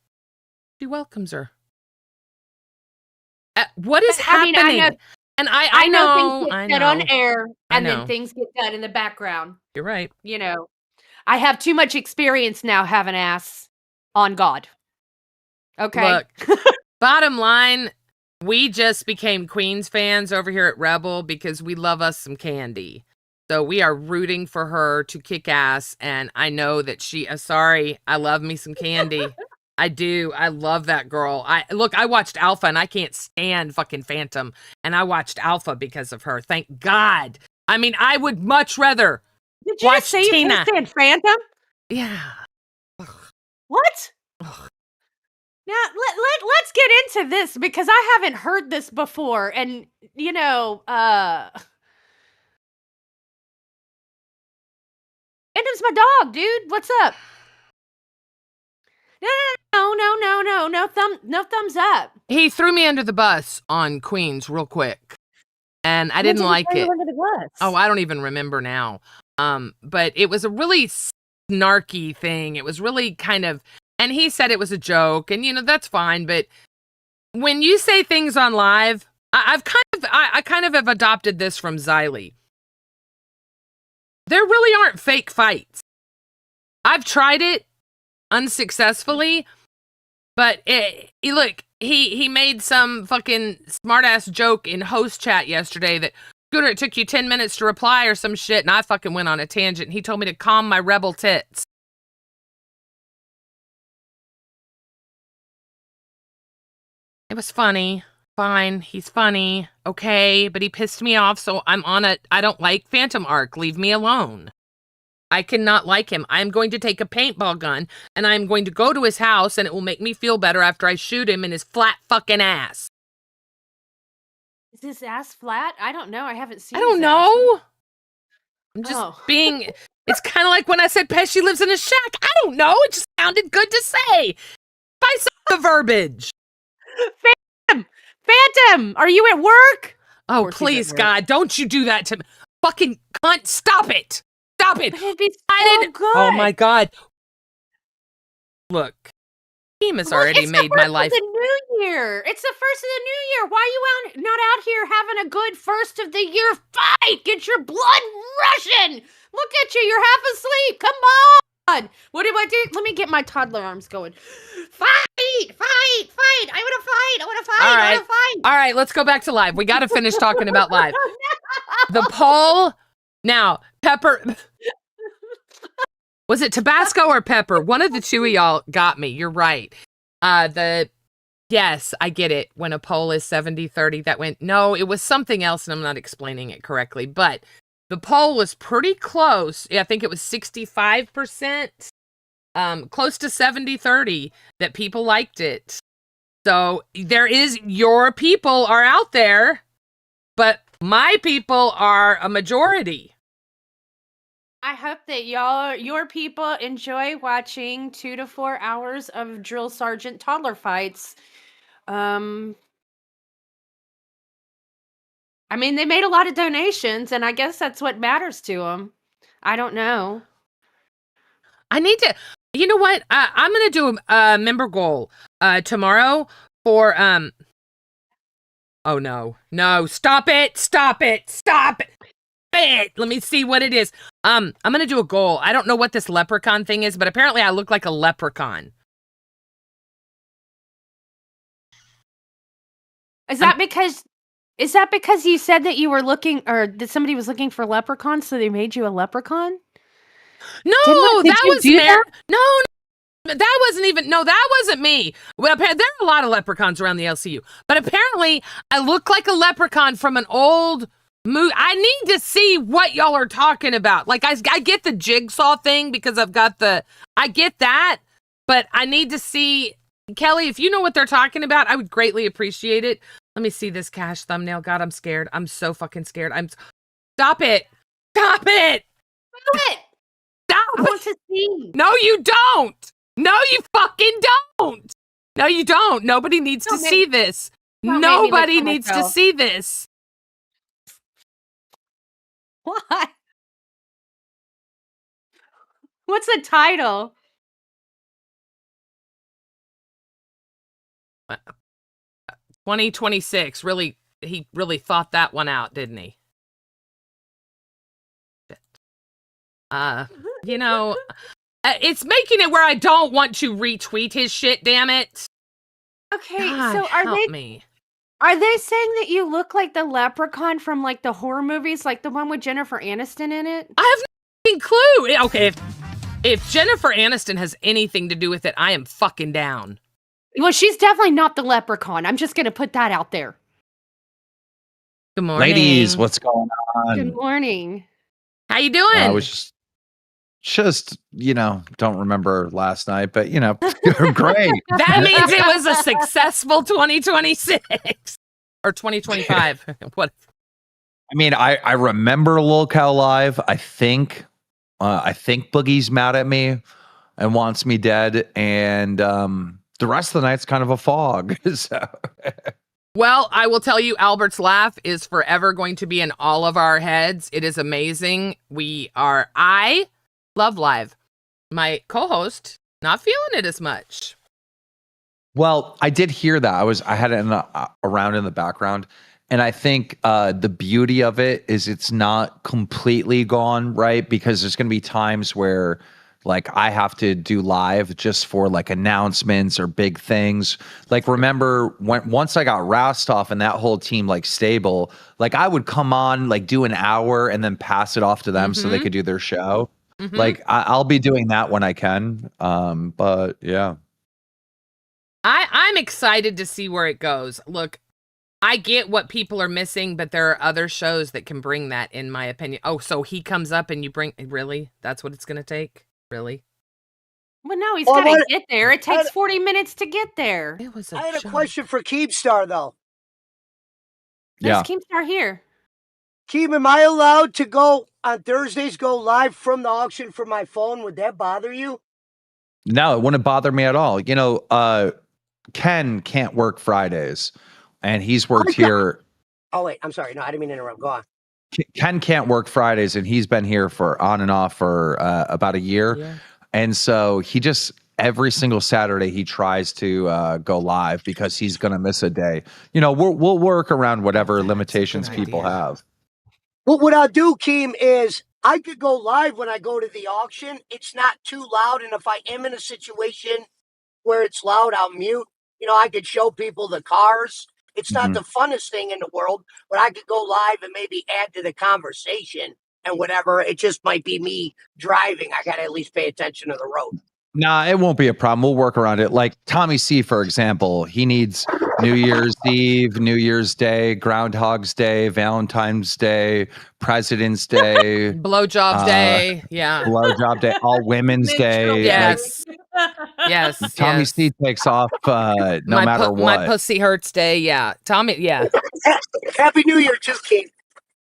She welcomes her. What is I mean, happening? I know, And I know know, things I get said on know, air, I and then know. things get done in the background. You're right. You know, I have too much experience now having ass on God. Okay. Look, bottom line, we just became Queens fans over here at Rebel because we love us some Candy. So we are rooting for her to kick ass. And I know that sorry, I love me some Candy. I do. I love that girl. I watched Alpha and I can't stand fucking Phantom. And I watched Alpha because of her. Thank God. I mean, I would much rather Did you watch just say you Tina. can't stand Phantom? Yeah. What? Now let's get into this because I haven't heard this before, and Phantom's my dog, dude. What's up? No thumbs up. He threw me under the bus on Queens real quick. And I When didn't did he like throw you it. under the bus? Oh, I don't even remember now. But it was a really snarky thing. It was really kind of, and he said it was a joke, and that's fine. But when you say things on live, I kind of have adopted this from Xylee. There really aren't fake fights. I've tried it unsuccessfully, but look, he made some fucking smartass joke in host chat yesterday that Scooter, it took you 10 minutes to reply or some shit, and I fucking went on a tangent. And he told me to calm my rebel tits. It was funny. Fine, he's funny. Okay, but he pissed me off, so I'm on a I don't like Phantom arc. Leave me alone. I cannot like him. I'm going to take a paintball gun, and I'm going to go to his house, and it will make me feel better after I shoot him in his flat fucking ass. Is his ass flat? I don't know. I haven't seen I don't his know. ass. I'm just Oh. being. It's kind of like when I said Pesci lives in a shack. I don't know. It just sounded good to say. Spice up the verbiage. Phantom, are you at work? Oh, course he's at please, work. God, don't you do that to me. Fucking cunt. Stop it. Stop it. But it'd be so I didn't. good. Oh, my God. Look, team has already it's made the my first life. of the new year. It's the first of the new year. Why are you not out here having a good first of the year fight? Get your blood rushing. Look at you. You're half asleep. Come on. What do I do? Let me get my toddler arms going. Fight! I want to fight. I want to fight. All I right. want to fight. All right, let's go back to live. We got to finish talking about live. The poll. Now, Pepper. Was it Tabasco or Pepper? One of the two of y'all got me. You're right. Yes, I get it. When a poll is 70-30, that went, no, it was something else, and I'm not explaining it correctly. But the poll was pretty close. Yeah, I think it was 65%, close to 70-30 that people liked it. So your people are out there, but my people are a majority. I hope that your people enjoy watching 2 to 4 hours of drill sergeant toddler fights. I mean, they made a lot of donations, and I guess that's what matters to them. I don't know. I need to. You know what? I'm gonna do a member goal tomorrow for Oh no! Stop it! Stop it! Stop it! Let me see what it is. I'm gonna do a goal. I don't know what this leprechaun thing is, but apparently I look like a leprechaun. Is that because you said that you were looking, or that somebody was looking for leprechauns, so they made you a leprechaun? No, Did that you was do that? No, that wasn't even. No, that wasn't me. Well, there are a lot of leprechauns around the LCU, but apparently I look like a leprechaun from an old movie. I need to see what y'all are talking about. Like I get the jigsaw thing because I get that, but I need to see. Kelly, if you know what they're talking about, I would greatly appreciate it. Let me see this cash thumbnail. God, I'm scared. I'm so fucking scared. Stop it. Stop it. Do it. Stop I want to see. No, you don't. No, you fucking don't. No, you don't. Nobody needs to see this. Nobody needs to see this. Why? What's the title? 2026. Really, he really thought that one out, didn't he? You know, it's making it where I don't want to retweet his shit, damn it. Okay, God, so help me. are they saying that you look like the leprechaun from like the horror movies, like the one with Jennifer Aniston in it? I have no fucking clue. Okay, if Jennifer Aniston has anything to do with it, I am fucking down. Well, she's definitely not the leprechaun. I'm just gonna put that out there. Good morning. Ladies, what's going Good on? morning. How you doing? I was just, don't remember last night, but great. That means it was a successful 2026 or 2025. What? I mean, I remember Lil Cow Live. I think Boogie's mad at me and wants me dead, and the rest of the night's kind of a fog. So. Well, I will tell you, Albert's laugh is forever going to be in all of our heads. It is amazing. I love live. My co-host, not feeling it as much. Well, I did hear that. I had it around in the background, and I think the beauty of it is it's not completely gone, right? Because there's going to be times where, like, I have to do live just for like announcements or big things. Like, remember once I got Rastoff and that whole team like stable, like I would come on, like do an hour and then pass it off to them so they could do their show. Like I'll be doing that when I can. But yeah. I'm excited to see where it goes. Look, I get what people are missing, but there are other shows that can bring that, in my opinion. Oh, so he comes up and you bring, really? That's what it's going to take? Really? Well, no, he's got to get there. It takes 40 minutes to get there. It was I had a question for Keemstar, though. There's Keemstar here. Keem, am I allowed to go on Thursdays, go live from the auction from my phone? Would that bother you? No, it wouldn't bother me at all. Ken can't work Fridays, and he's worked here. Oh, wait, I'm sorry. No, I didn't mean to interrupt. Go on. Ken can't work Fridays, and he's been here for on and off for about a year. Yeah. And so he just, every single Saturday, he tries to go live because he's going to miss a day. We'll work around whatever limitations people have. Well, what I'll do, Keem, is I could go live when I go to the auction. It's not too loud. And if I am in a situation where it's loud, I'll mute. I could show people the cars. It's not the funnest thing in the world, but I could go live and maybe add to the conversation and whatever. It just might be me driving. I got to at least pay attention to the road. Nah, it won't be a problem. We'll work around it. Like Tommy C, for example, he needs New Year's Eve, New Year's Day, Groundhog's Day, Valentine's Day, President's Day, Blowjob Day. Yeah. Blowjob Day, All Women's Day. Yes. Yes. Tommy C takes off no matter what. My pussy hurts day. Yeah. Tommy. Yeah. Happy New Year, just Keem.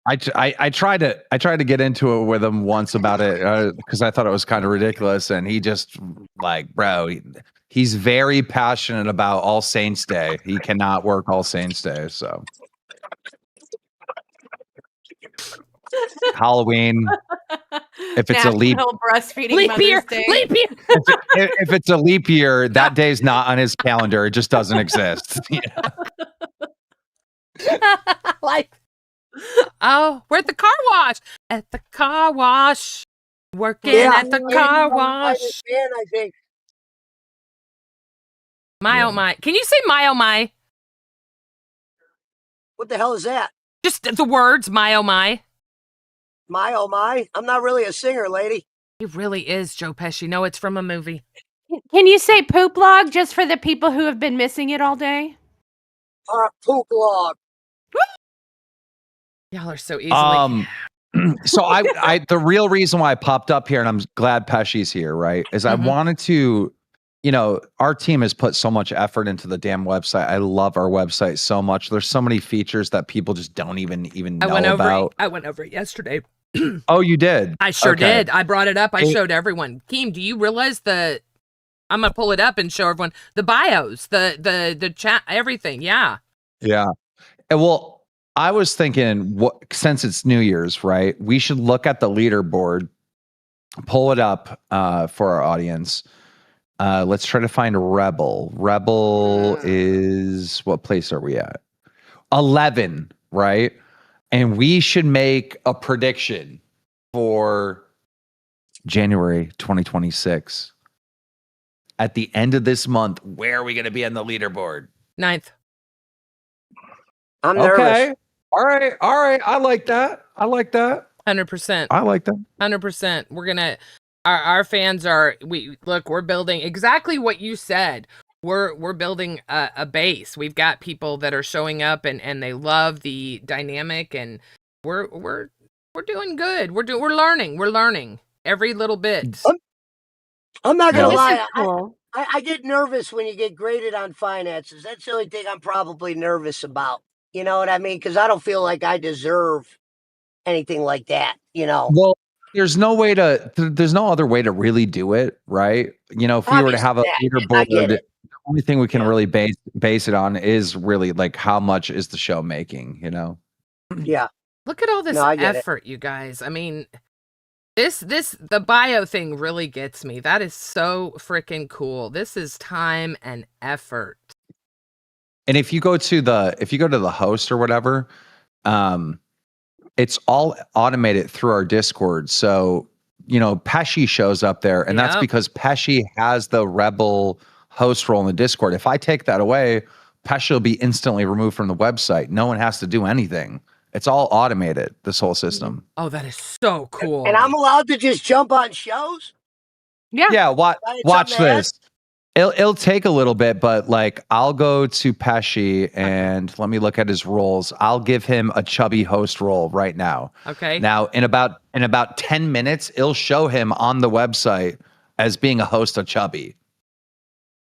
I tried to get into it with him once about it because I thought it was kind of ridiculous, and he just like, bro, he's very passionate about All Saints Day. He cannot work All Saints Day, so Halloween. If it's a leap year, if it's a leap year, that day's not on his calendar. It just doesn't exist. Like. Oh, we're at the car wash. At the car wash. Working at the car wash. I think. My oh my. Can you say my oh my? What the hell is that? Just the words, my oh my. My oh my. I'm not really a singer, lady. It really is, Joe Pesci. No, it's from a movie. Can you say poop log just for the people who have been missing it all day? Poop log. Y'all are so easily. So I the real reason why I popped up here, and I'm glad Pesci's here, right, is I wanted to, our team has put so much effort into the damn website. I love our website so much. There's so many features that people just don't even know about. I went over it yesterday. Oh, you did? I sure did. I brought it up. I showed everyone. Keem, do you realize I'm gonna pull it up and show everyone the bios, the chat, everything. Yeah. Yeah. Well, I was thinking, since it's New Year's, right? We should look at the leaderboard, pull it up for our audience, Let's try to find Rebel. Rebel is what place are we at? 11, right? And we should make a prediction for January 2026. At the end of this month, where are we going to be on the leaderboard? 9th. I'm nervous. All right. I like that. 100%. I like that. 100%. We're gonna our fans are we're building exactly what you said. We're building a base. We've got people that are showing up and they love the dynamic, and we're doing good. We're learning every little bit. I'm not gonna This is lie. cool. I get nervous when you get graded on finances. That's the only thing I'm probably nervous about. You know what I mean? Because I don't feel like I deserve anything like that. You know. Well, there's no other way to really do it, right? You know, if we were to have a I get leaderboard, it. the only thing we can really base it on is really like how much is the show making, you know? Yeah. Look at all this No, I get it. effort, you guys. I mean, the bio thing really gets me. That is so freaking cool. This is time and effort. And if you go to the host or whatever, it's all automated through our Discord. So, you know, Pesci shows up there, and that's Yep. because Pesci has the Rebel host role in the Discord. If I take that away, Pesci will be instantly removed from the website. No one has to do anything. It's all automated, this whole system. Oh, that is so cool. And I'm allowed to just jump on shows. Yeah, watch something to add? this. It'll take a little bit, but like I'll go to Pesci and let me look at his roles. I'll give him a chubby host role right now. Okay. Now in about 10 minutes, it'll show him on the website as being a host of Chubby.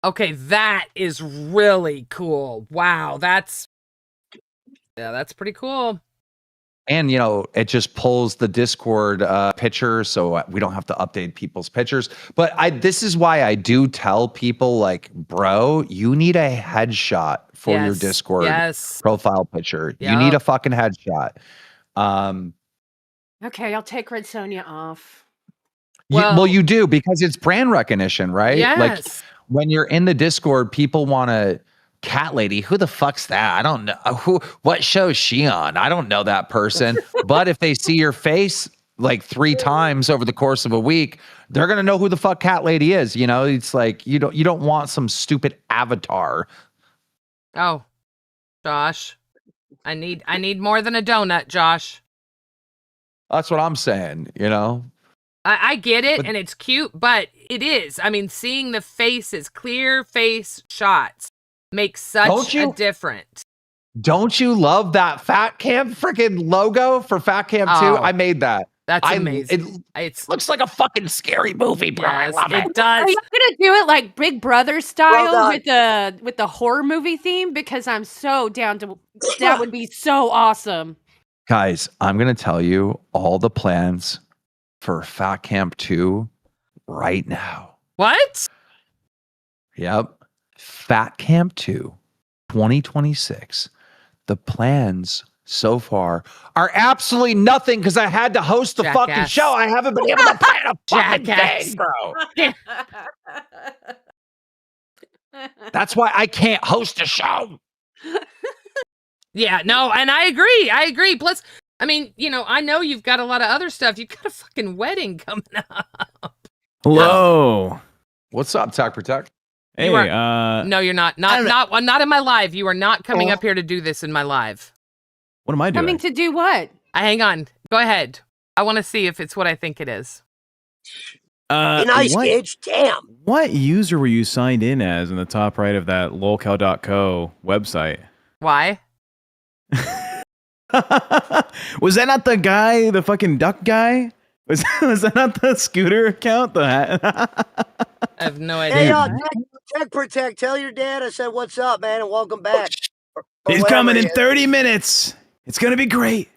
Okay, that is really cool. Wow, that's pretty cool. And, you know, it just pulls the Discord picture, so we don't have to update people's pictures. But this is why I do tell people, like, bro, you need a headshot for your Yes, Discord yes. profile picture. You Yep. need a fucking headshot. Okay, I'll take Red Sonja off. Well, you do, because it's brand recognition, right? Like, Yes. when you're in the Discord, people want to... Cat lady, who the fuck's that? I don't know what show is she on. I don't know that person. But if they see your face like 3 times over the course of a week, they're gonna know who the fuck Cat lady is. You know, it's like you don't want some stupid avatar. Oh, Josh, I need more than a donut, Josh. That's what I'm saying. You know, I get it, and it's cute, but it is. I mean, seeing the faces, clear face shots, makes such a difference. Don't you love that Fat Camp freaking logo for Fat Camp 2? I made that. That's amazing. It looks like a fucking scary movie, bro. Yes, I love it. it does. Are you gonna do it like Big Brother style Well with the horror movie theme? Because I'm so down to that. Would be so awesome. Guys, I'm going to tell you all the plans for Fat Camp 2 right now. What? Yep. Fat Camp 2 2026. The plans so far are absolutely nothing because I had to host the fucking show. I haven't been able to plan a fucking thing, bro. That's why I can't host a show. Yeah, no, and I agree. Plus, I mean, you know, I know you've got a lot of other stuff. You've got a fucking wedding coming up. Hello. What's up, Tech Protect? Hey, no, you're not. Not in my live. You are not coming up here to do this in my live. What am I doing? Coming to do what? Hang on. Go ahead. I want to see if it's what I think it is. Nice, Gidge. Damn. What user were you signed in as in the top right of that lolcow.co website? Why? Was that not the guy, the fucking duck guy? Was that not the scooter account? I have no idea. Hey, Tech Protect, tell your dad I said what's up, man, and welcome back. He's coming in 30 minutes. It's going to be great.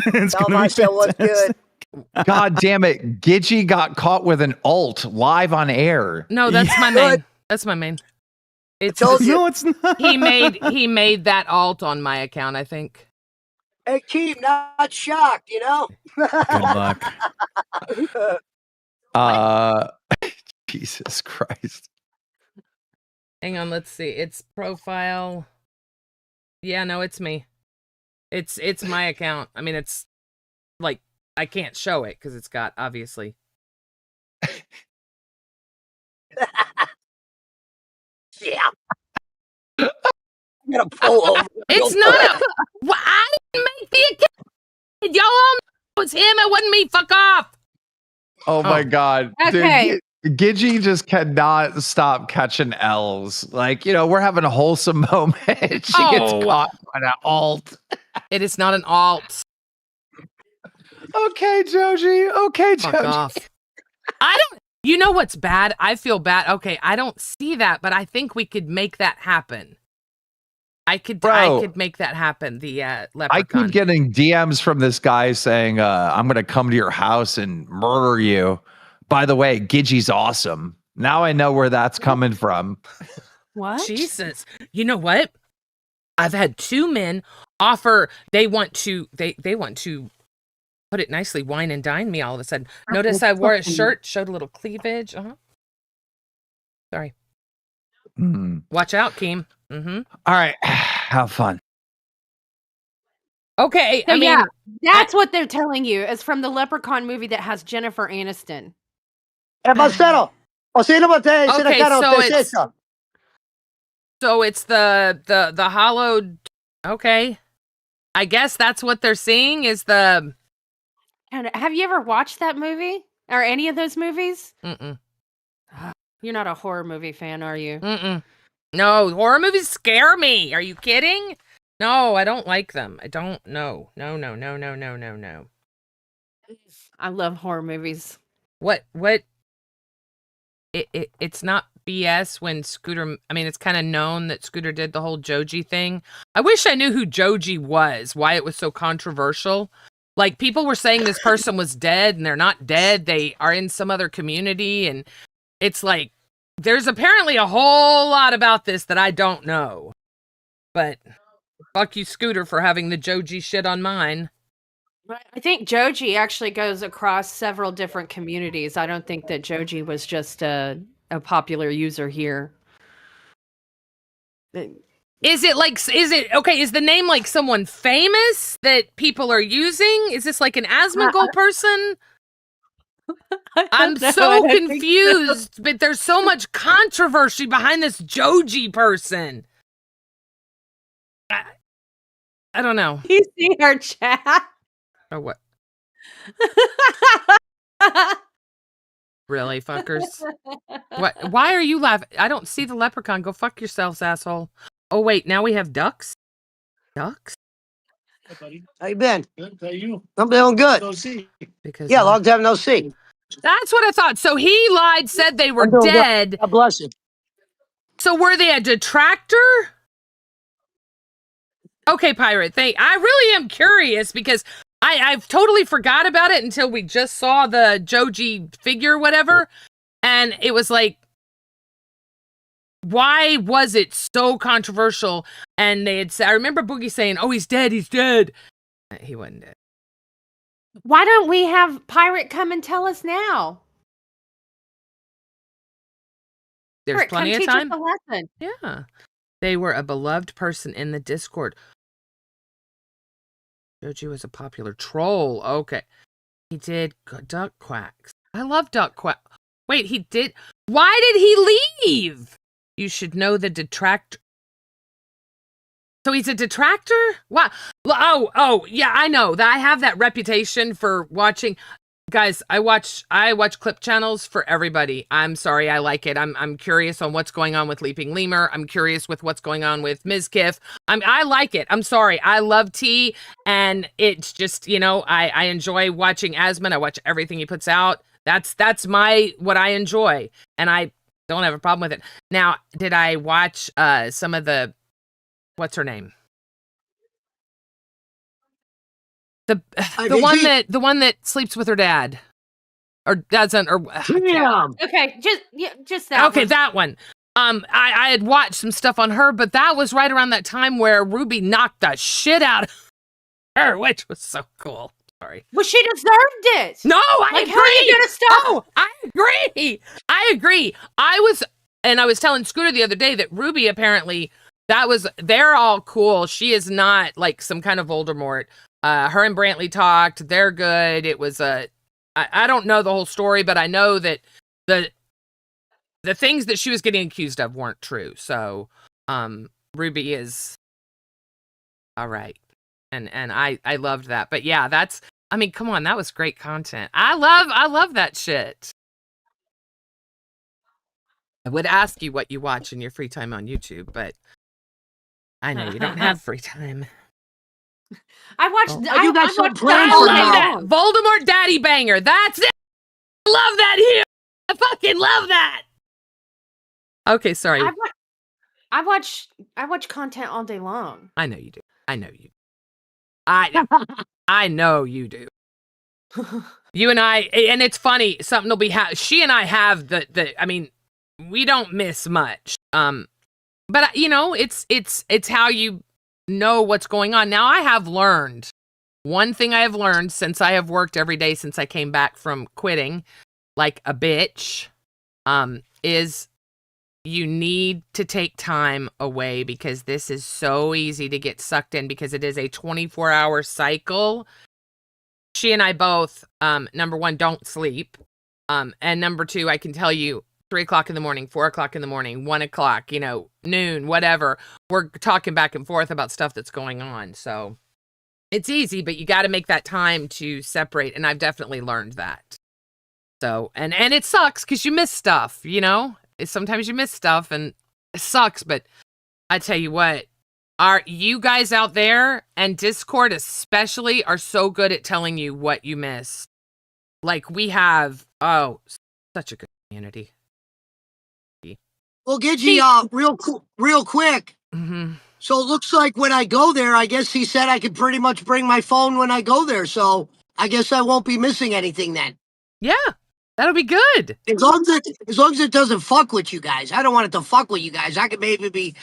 It's Tell going to be what's good. God damn it. Gidgy got caught with an alt live on air. No, that's my main. That's my main. It's told you. No, it's not. He made that alt on my account, I think. Hey, Keem, not shocked, you know? Good luck. Jesus Christ. Hang on, let's see. It's profile. Yeah, no, it's me. It's my account. I mean, it's like I can't show it because it's got obviously. Yeah. I'm gonna pull over. It's not a. Well, I didn't make the account. Y'all all know it's him. It wasn't me. Fuck off. Oh my god. Okay. Dude, Gidgy just cannot stop catching L's. Like, we're having a wholesome moment. She gets caught on an alt. It is not an alt. Okay, Joji. Okay, Fuck Joji. off. I don't. You know what's bad? I feel bad. Okay, I don't see that, but I think we could make that happen. I could make that happen. The leprechaun. I keep getting DMs from this guy saying, I'm going to come to your house and murder you. By the way, Gidgy's awesome. Now I know where that's coming from. What? Jesus. You know what? I've had 2 men offer they want to put it nicely, wine and dine me all of a sudden. Notice I wore a shirt, showed a little cleavage. Sorry. Watch out, Keem. Mm-hmm. All right. Have fun. Okay. So, I mean, yeah, that's what they're telling you. It's from the Leprechaun movie that has Jennifer Aniston. Marcelo. Okay, so it's the hollowed. Okay. I guess that's what they're seeing is the. And have you ever watched that movie or any of those movies? Mm-mm. You're not a horror movie fan, are you? Mm-mm. No, horror movies scare me. Are you kidding? No, I don't like them. I don't. No. I love horror movies. What? It's not BS when Scooter. I mean, it's kind of known that Scooter did the whole Joji thing. I wish I knew who Joji was. Why it was so controversial. Like people were saying this person was dead, and they're not dead. They are in some other community, and it's like there's apparently a whole lot about this that I don't know. But fuck you, Scooter, for having the Joji shit on mine. I think Joji actually goes across several different communities. I don't think that Joji was just a popular user here. Is it okay? Is the name like someone famous that people are using? Is this like an Asmongold person? I'm so confused, but there's so much controversy behind this Joji person. I don't know. You see our chat? Or what? Really, fuckers? What? Why are you laughing? I don't see the leprechaun. Go fuck yourselves, asshole. Oh wait, now we have ducks. Ducks? How you been? Good. How you? I'm doing good. Go see. Because Yeah, long time no see. that's what I thought. So he lied, said they were I'm doing good. dead. God bless you. So were they a detractor? Okay, Pirate. I really am curious because I've totally forgot about it until we just saw the Joji figure, whatever. And it was like, why was it so controversial? And they had said, I remember Boogie saying, oh, he's dead. He's dead. He wasn't dead. Why don't we have Pirate come and tell us now? There's Pirate, plenty come of teach us time. a lesson. Yeah. They were a beloved person in the Discord. Joji was a popular troll. Okay. He did duck quacks. I love duck quack. Wait, he did. Why did he leave? You should know the detractor. So he's a detractor? What? Oh, yeah, I know. I have that reputation for watching. Guys, I watch clip channels for everybody. I'm sorry, I like it. I'm curious on what's going on with Leaping Lemur. I'm curious with what's going on with Mizkif. I like it. I'm sorry. I love T, and it's just, I enjoy watching Asmon. I watch everything he puts out. That's what I enjoy, and I don't have a problem with it. Now, did I watch some of the what's her name? The one that sleeps with her dad, or doesn't, or Damn. Okay, just that. okay, one. that one. I had watched some stuff on her, but that was right around that time where Ruby knocked the shit out of her, which was so cool. Sorry. Well, she deserved it. No, I Like, agree. how are you gonna stop? Oh, I agree. I was and I was telling Scooter the other day that Ruby apparently they're all cool. She is not like some kind of Voldemort. Her and Brantley talked. They're good. It was I don't know the whole story, but I know that the things that she was getting accused of weren't true. So, Ruby is all right. And I loved that. But yeah, I mean, come on, that was great content. I love that shit. I would ask you what you watch in your free time on YouTube, but I know you don't have free time. I watched. Oh, you got some plans I for like now. that. Voldemort Daddy Banger. That's it. I love that here. I fucking love that. Okay, sorry. I watch content all day long. I know you do. I know you. I know you do. You and I, and it's funny. Something will be. She and I have the. I mean, we don't miss much. But it's how you know what's going on. Now I have learned one thing. I have learned since I have worked every day since I came back from quitting, like a bitch, is you need to take time away because this is so easy to get sucked in because it is a 24-hour cycle. She and I both, number one, don't sleep. And number two, I can tell you 3 o'clock in the morning, 4 o'clock in the morning, 1 o'clock, noon, whatever. We're talking back and forth about stuff that's going on. So it's easy, but you got to make that time to separate. And I've definitely learned that. So, and it sucks because you miss stuff, sometimes you miss stuff and it sucks. But I tell you what, are you guys out there and Discord especially are so good at telling you what you missed. Like we have, such a good community. Well, Gidgy, real quick. Mm-hmm. So it looks like when I go there, I guess he said I could pretty much bring my phone when I go there. So I guess I won't be missing anything then. Yeah, that'll be good. As long as it doesn't fuck with you guys. I don't want it to fuck with you guys. I could maybe be,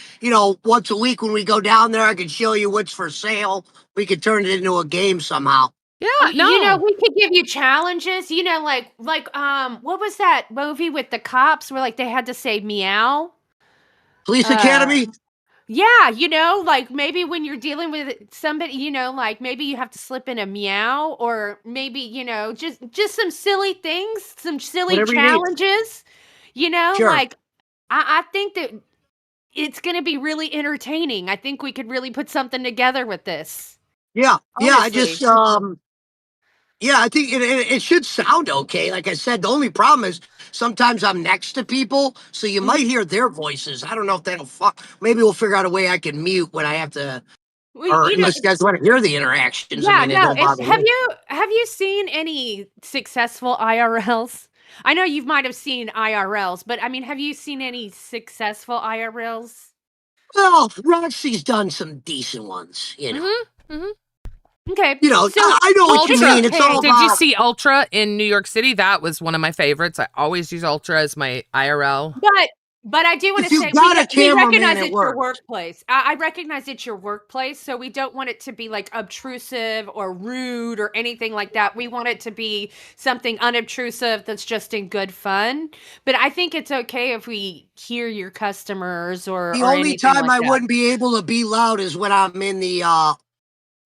once a week when we go down there, I could show you what's for sale. We could turn it into a game somehow. Yeah, no. We could give you challenges, like what was that movie with the cops where like they had to say meow? Police Academy? Yeah, like maybe when you're dealing with somebody, like maybe you have to slip in a meow or maybe, just some silly things, some silly Whatever challenges, Sure. like I think that it's going to be really entertaining. I think we could really put something together with this. Yeah. Yeah. I Honestly. just, yeah, I think it should sound okay. Like I said, the only problem is sometimes I'm next to people, so you might hear their voices. I don't know if that'll fuck. Maybe we'll figure out a way I can mute when I have to. Or unless you guys want to hear the interactions. Yeah, I mean, it don't bother me. have you seen any successful IRLs? I know you might have seen IRLs, but I mean, have you seen any successful IRLs? Well, Roxy's done some decent ones, Mm-hmm. Okay. I know what you mean. It's all Did about. you see Ultra in New York City? That was one of my favorites. I always use Ultra as my IRL. But I do want If to you've say got a we cameraman, recognize it it's your works. workplace. I recognize it's your workplace, so we don't want it to be like obtrusive or rude or anything like that. We want it to be something unobtrusive that's just in good fun. But I think it's okay if we hear your customers or The or only anything time like I that. wouldn't be able to be loud is when I'm in the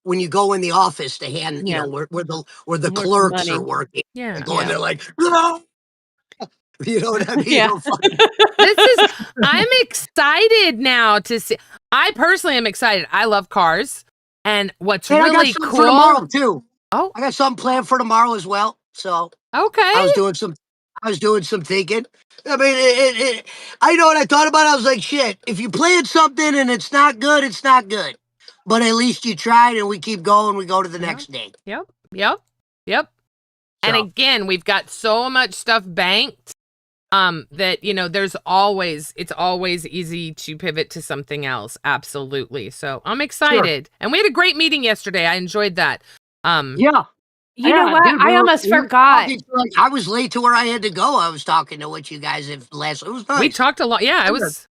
when you go in the office to hand, Yeah. where the Worth the clerks are money. working. Yeah. They go in there like, "Ah!" You know what I mean? Yeah. They'll fuck- I'm excited now to see. I personally am excited. I love cars. And what's And I got really something cool. for tomorrow too. Oh, I got something planned for tomorrow as well. So okay. I was doing some thinking. I mean, I know what I thought about it. I was like, shit, if you plan something and it's not good, it's not good. But at least you tried and we keep going. We go to the next day. Yep. And So. again, we've got so much stuff banked that, it's always easy to pivot to something else. Absolutely. So I'm excited. Sure. And we had a great meeting yesterday. I enjoyed that. Yeah. You know what? Dude, I almost forgot. I was late to where I had to go. I was talking to what you guys have last. It was nice. We talked a lot. Yeah, it was.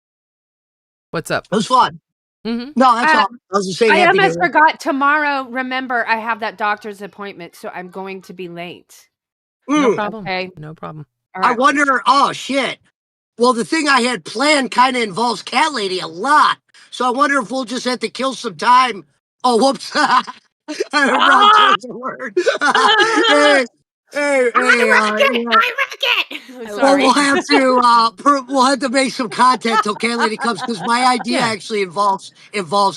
What's up? It was fun. Mm-hmm. No, that's all. I was just saying. I almost forgot. Tomorrow, remember, I have that doctor's appointment, so I'm going to be late. No problem. Okay. No problem. All right. I wonder. Oh shit! Well, the thing I had planned kind of involves Cat Lady a lot. So I wonder if we'll just have to kill some time. Oh, whoops. I wrong choice of word. hey, yeah. Well, Sorry. we'll have to we'll have to make some content till Cat Lady comes because my idea Yeah. actually involves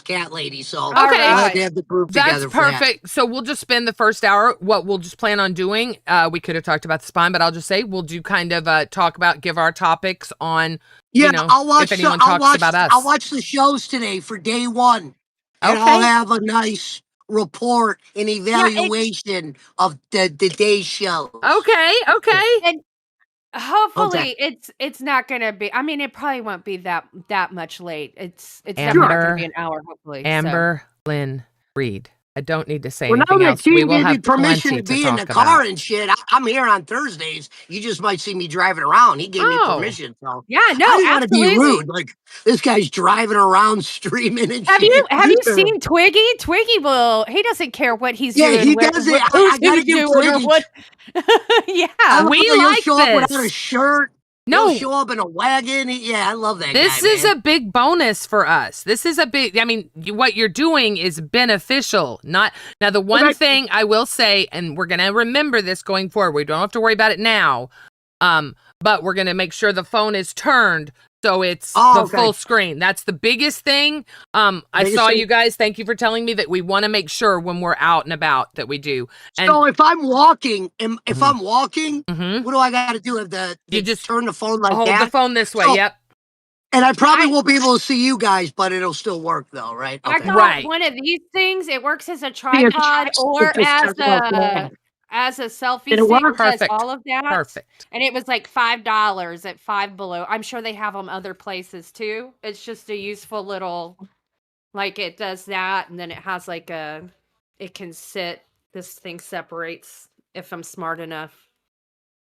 Cat Lady. So All Okay. we'll have right. to have the group That's together for that. perfect. So we'll just spend the first hour. What we'll just plan on doing, we could have talked about the spine, but I'll just say we'll do kind of give our topics on, Yeah, you know, I'll watch. if anyone I'll talks watch. about us. I'll watch the shows today for day one, and I'll Okay. have a nice report and evaluation of the day's shows. Okay. And hopefully it's not gonna be. I mean, it probably won't be that much late. It's definitely not gonna be an hour. Hopefully, Amber Lynn Reed. I don't need to say Well, now anything that else. We Team will gave me have permission plenty to to be in the talk car about. and shit, I'm here on Thursdays. You just might see me driving around. He gave me Oh. permission, so Yeah, no, I didn't want to be absolutely. rude. Like this guy's driving around streaming and Have shit. you seen Twiggy? Twiggy he doesn't care what he's Yeah, doing. he does it. Who's I gotta he's give doing or Twiggy. what? I Yeah. love We how he'll like show up without a this. shirt. No. He'll show up in a wagon. Yeah, I love that This guy, is man. a big bonus for us. This is a big, I mean, what you're doing is beneficial. Not now, the one thing I will say, and we're going to remember this going forward, we don't have to worry about it now. But we're going to make sure the phone is turned so it's full screen. That's the biggest thing. I saw you guys. Thank you for telling me that we want to make sure when we're out and about that we do. And So if I'm walking, Mhm. what do I got to do? You just turn the phone like hold that? the phone this way. So- Yep. And I probably won't be able to see you guys, but it'll still work though, right? I Okay. got Right. one of these things. It works as a tripod or as a selfie It'll stick. work? It does Perfect. all of that. Perfect. And it was like $5 at Five Below. I'm sure they have them other places too. It's just a useful little, like it does that, and then it has like it can sit. This thing separates if I'm smart enough.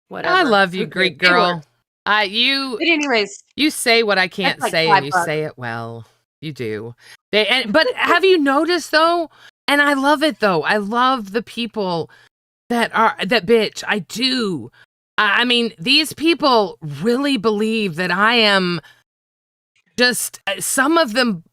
Whatever. I love you, Okay, Greek it girl. works. But anyways, you say what I can't like say, and you $5. say it well. You do. But have you noticed though? And I love it though. I love the people that bitch. I do. I mean, these people really believe that I am just some of them.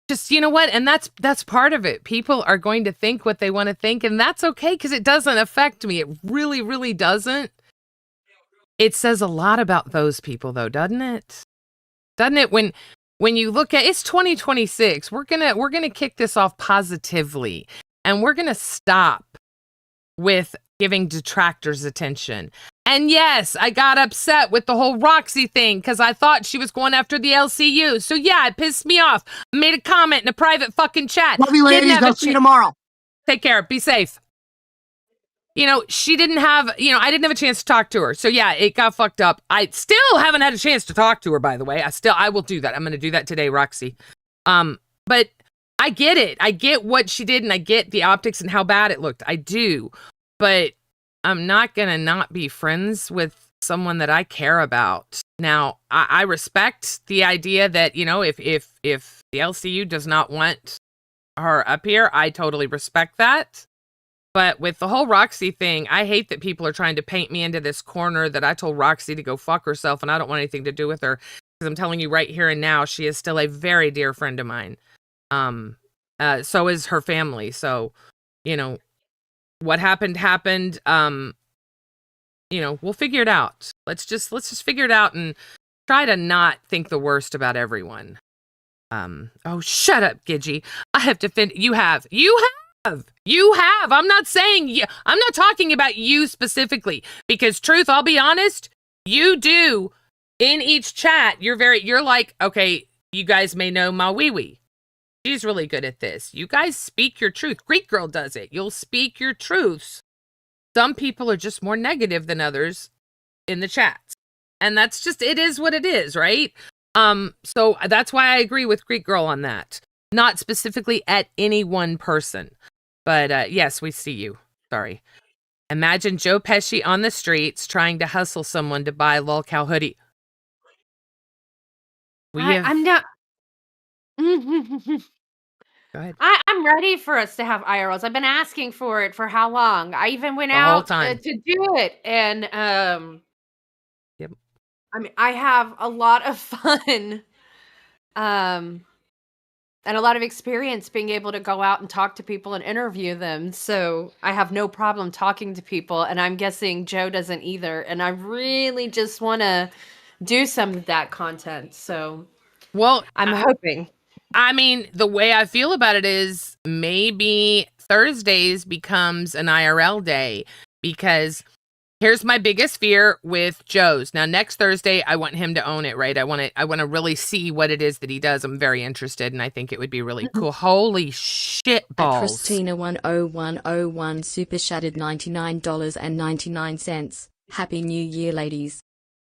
Just, you know what? And that's part of it. People are going to think what they want to think, and that's okay because it doesn't affect me. It really, really doesn't. It says a lot about those people though, doesn't it? Doesn't it? When you look at it's 2026, we're gonna kick this off positively, and we're gonna stop with giving detractors attention. And yes, I got upset with the whole Roxy thing because I thought she was going after the LCU. So yeah, it pissed me off. I made a comment in a private fucking chat. Love you, ladies. I'll see you tomorrow. Take care. Be safe. You know, I didn't have a chance to talk to her. So yeah, it got fucked up. I still haven't had a chance to talk to her, by the way. I will do that. I'm going to do that today, Roxy. But I get it. I get what she did, and I get the optics and how bad it looked. I do. But I'm not going to not be friends with someone that I care about. Now, I respect the idea that, you know, if the LCU does not want her up here, I totally respect that. But with the whole Roxy thing, I hate that people are trying to paint me into this corner that I told Roxy to go fuck herself and I don't want anything to do with her. Because I'm telling you right here and now, she is still a very dear friend of mine. So is her family. So, you know, what happened. You know, we'll figure it out. Let's just figure it out and try to not think the worst about everyone. Oh, shut up, Gidgy. I have defended. You have. I'm not saying you. I'm not talking about you specifically because truth, I'll be honest, you do in each chat. You're like, okay, you guys may know my wee wee. She's really good at this. You guys speak your truth. Greek girl does it. You'll speak your truths. Some people are just more negative than others in the chats. And that's just, it is what it is, right? So that's why I agree with Greek girl on that. Not specifically at any one person. But yes, we see you. Sorry. Imagine Joe Pesci on the streets trying to hustle someone to buy a lolcow hoodie. I'm not. Go ahead. I'm ready for us to have IRLs. I've been asking for it for how long? I even went The whole out time. to do it, and I mean, I have a lot of fun, and a lot of experience being able to go out and talk to people and interview them. So I have no problem talking to people, and I'm guessing Joe doesn't either. And I really just want to do some of that content. So Well, I'm hoping. I mean, the way I feel about it is maybe Thursdays becomes an IRL day, because here's my biggest fear with Joe's. Now, next Thursday, I want him to own it, right? I want to really see what it is that he does. I'm very interested, and I think it would be really cool. Holy shit At balls. Christina10101 super shattered $99.99. Happy New Year, ladies.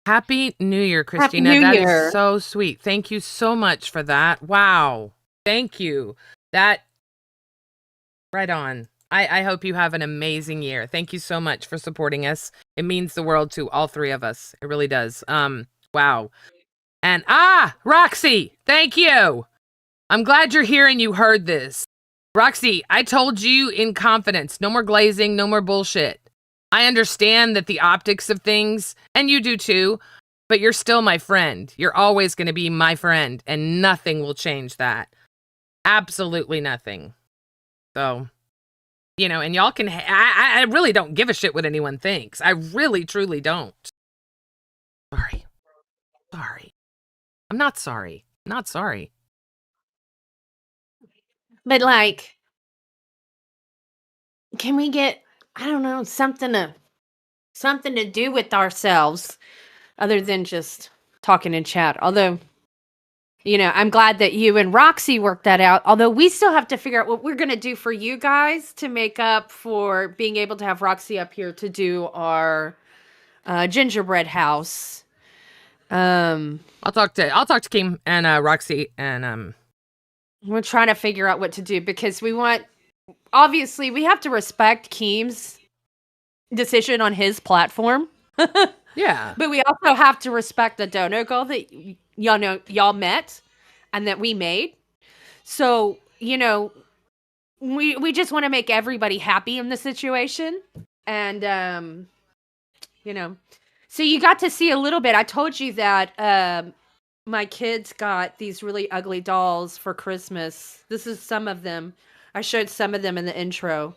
Happy New Year, Christina. New That is Year. so sweet. Thank you so much for that. Wow. Thank you. That right on. I hope you have an amazing year. Thank you so much for supporting us. It means the world to all three of us. It really does. Wow. And Roxy, thank you. I'm glad you're here and you heard this. Roxy, I told you in confidence, no more glazing, no more bullshit. I understand that the optics of things, and you do too, but you're still my friend. You're always going to be my friend, and nothing will change that. Absolutely nothing. So, and y'all can, I really don't give a shit what anyone thinks. I really, truly don't. Sorry. I'm not sorry. Not sorry. But like, can we get, I don't know, something to do with ourselves other than just talking in chat? Although, I'm glad that you and Roxy worked that out. Although we still have to figure out what we're going to do for you guys to make up for being able to have Roxy up here to do our gingerbread house. I'll talk to Kim and Roxy, and we're trying to figure out what to do, because obviously we have to respect Keem's decision on his platform. yeah. But we also have to respect the dono goal that y'all met and that we made. So, we just want to make everybody happy in the situation. And so you got to see a little bit. I told you that my kids got these really ugly dolls for Christmas. This is some of them. I showed some of them in the intro.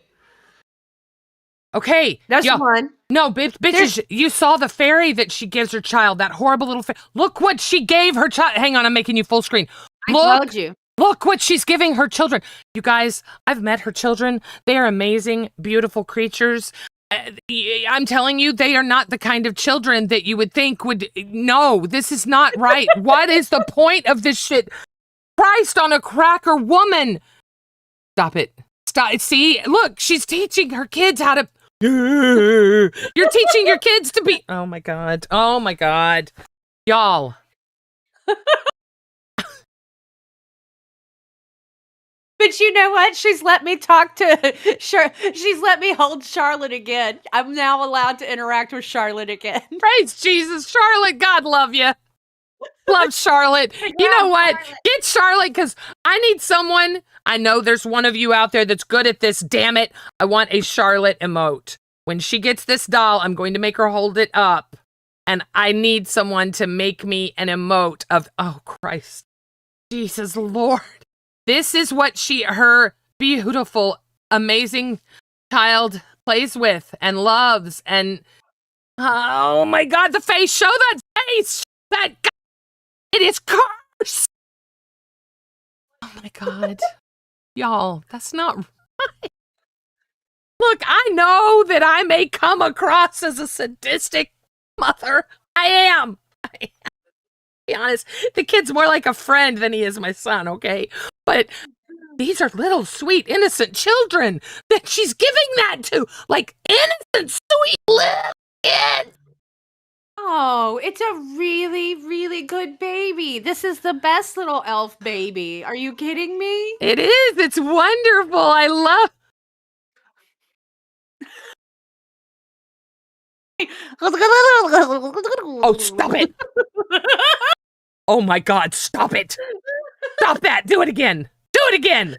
Okay. That's one. No, bitches, you saw the fairy that she gives her child, that horrible little Look what she gave her child. Hang on, I'm making you full screen. I told you. Look what she's giving her children. You guys, I've met her children. They are amazing, beautiful creatures. I'm telling you, they are not the kind of children that you would think would. No, this is not right. What is the point of this shit? Christ on a cracker, woman. Stop it. Stop. See, look, she's teaching her kids how to. You're teaching your kids to be. Oh my God. Oh my God. Y'all. But you know what? She's let me talk to she's let me hold Charlotte again. I'm now allowed to interact with Charlotte again. Praise Jesus. Charlotte, God love you. Love Charlotte. You know what? Get Charlotte, because I need someone. I know there's one of you out there that's good at this. Damn it. I want a Charlotte emote. When she gets this doll, I'm going to make her hold it up. And I need someone to make me an emote of, oh Christ. Jesus Lord. This is what her beautiful, amazing child plays with and loves. And oh my God, the face. Show that face. It is cursed. Oh my God. Y'all, that's not right. Look, I know that I may come across as a sadistic mother. I am. Be honest, the kid's more like a friend than he is my son, okay? But these are little, sweet, innocent children that she's giving that to. Like, innocent, sweet little kids. Oh, it's a really, really good baby. This is the best little elf baby. Are you kidding me? It is. It's wonderful. I love. Oh, stop it. Oh my God, stop it. Stop that. Do it again. Do it again.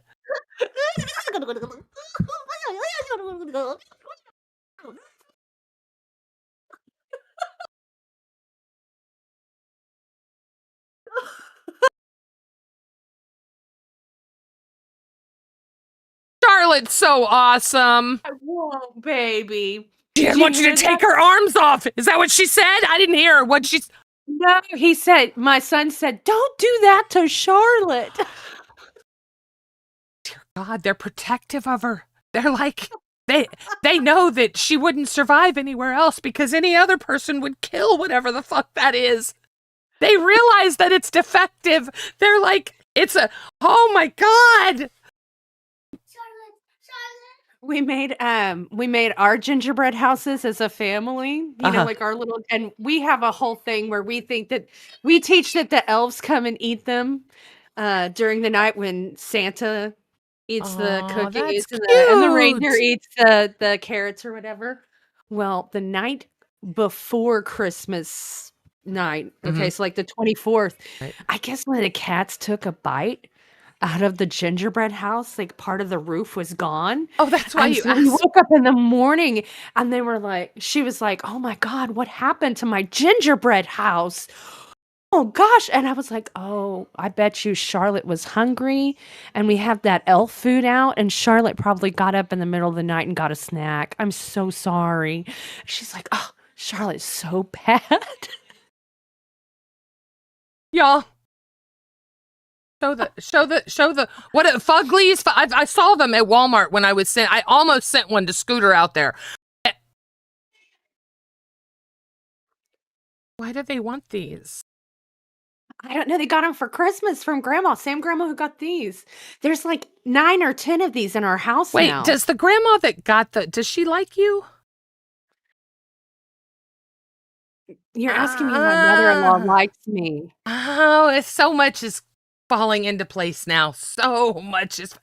Charlotte's so awesome. I won't, baby. She Did you wants you hear to take that? her arms off. Is that what she said? I didn't hear her. What she? No, he said, my son said, don't do that to Charlotte. God, they're protective of her. They're like they know that she wouldn't survive anywhere else because any other person would kill whatever the fuck that is. They realize that it's defective. They're like, oh my God. We made our gingerbread houses as a family, you know, like our little, and we have a whole thing where we think that we teach that the elves come and eat them during the night when Santa eats the Aw, cookies that's and the reindeer cute. eats the carrots or whatever. Well, the night before Christmas night, okay, so like the 24th, Right. I guess when the cats took a bite out of the gingerbread house, like part of the roof was gone. Oh, that's why And you so we asked. woke up in the morning and they were like, she was like, oh my God, what happened to my gingerbread house? Oh gosh. And I was like, oh, I bet you Charlotte was hungry and we have that elf food out. And Charlotte probably got up in the middle of the night and got a snack. I'm so sorry. She's like, oh, Charlotte's so bad. Y'all. Show the what Fuglies. I saw them at Walmart when I was sent. I almost sent one to Scooter out there. Why do they want these? I don't know. They got them for Christmas from grandma. Same grandma who got these. There's like 9 or 10 of these in our house Wait, now. does the grandma that got does she like you? You're asking me if my mother-in-law Ah. likes me. Oh, it's so much is falling into place now. So much is.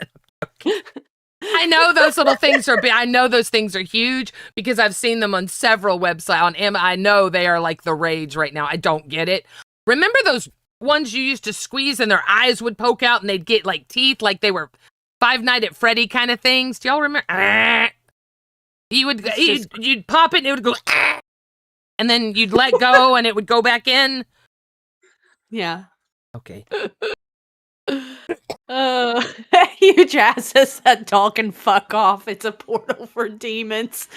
I know those little things are big. I know those things are huge because I've seen them on several websites. On Amazon, I know they are like the rage right now. I don't get it. Remember those ones you used to squeeze and their eyes would poke out and they'd get like teeth, like they were Five Nights at Freddy kind of things? Do y'all remember? You'd pop it and it would go, and then you'd let go and it would go back in. Yeah. Okay. Huge ass says that dog can fuck off. It's a portal for demons.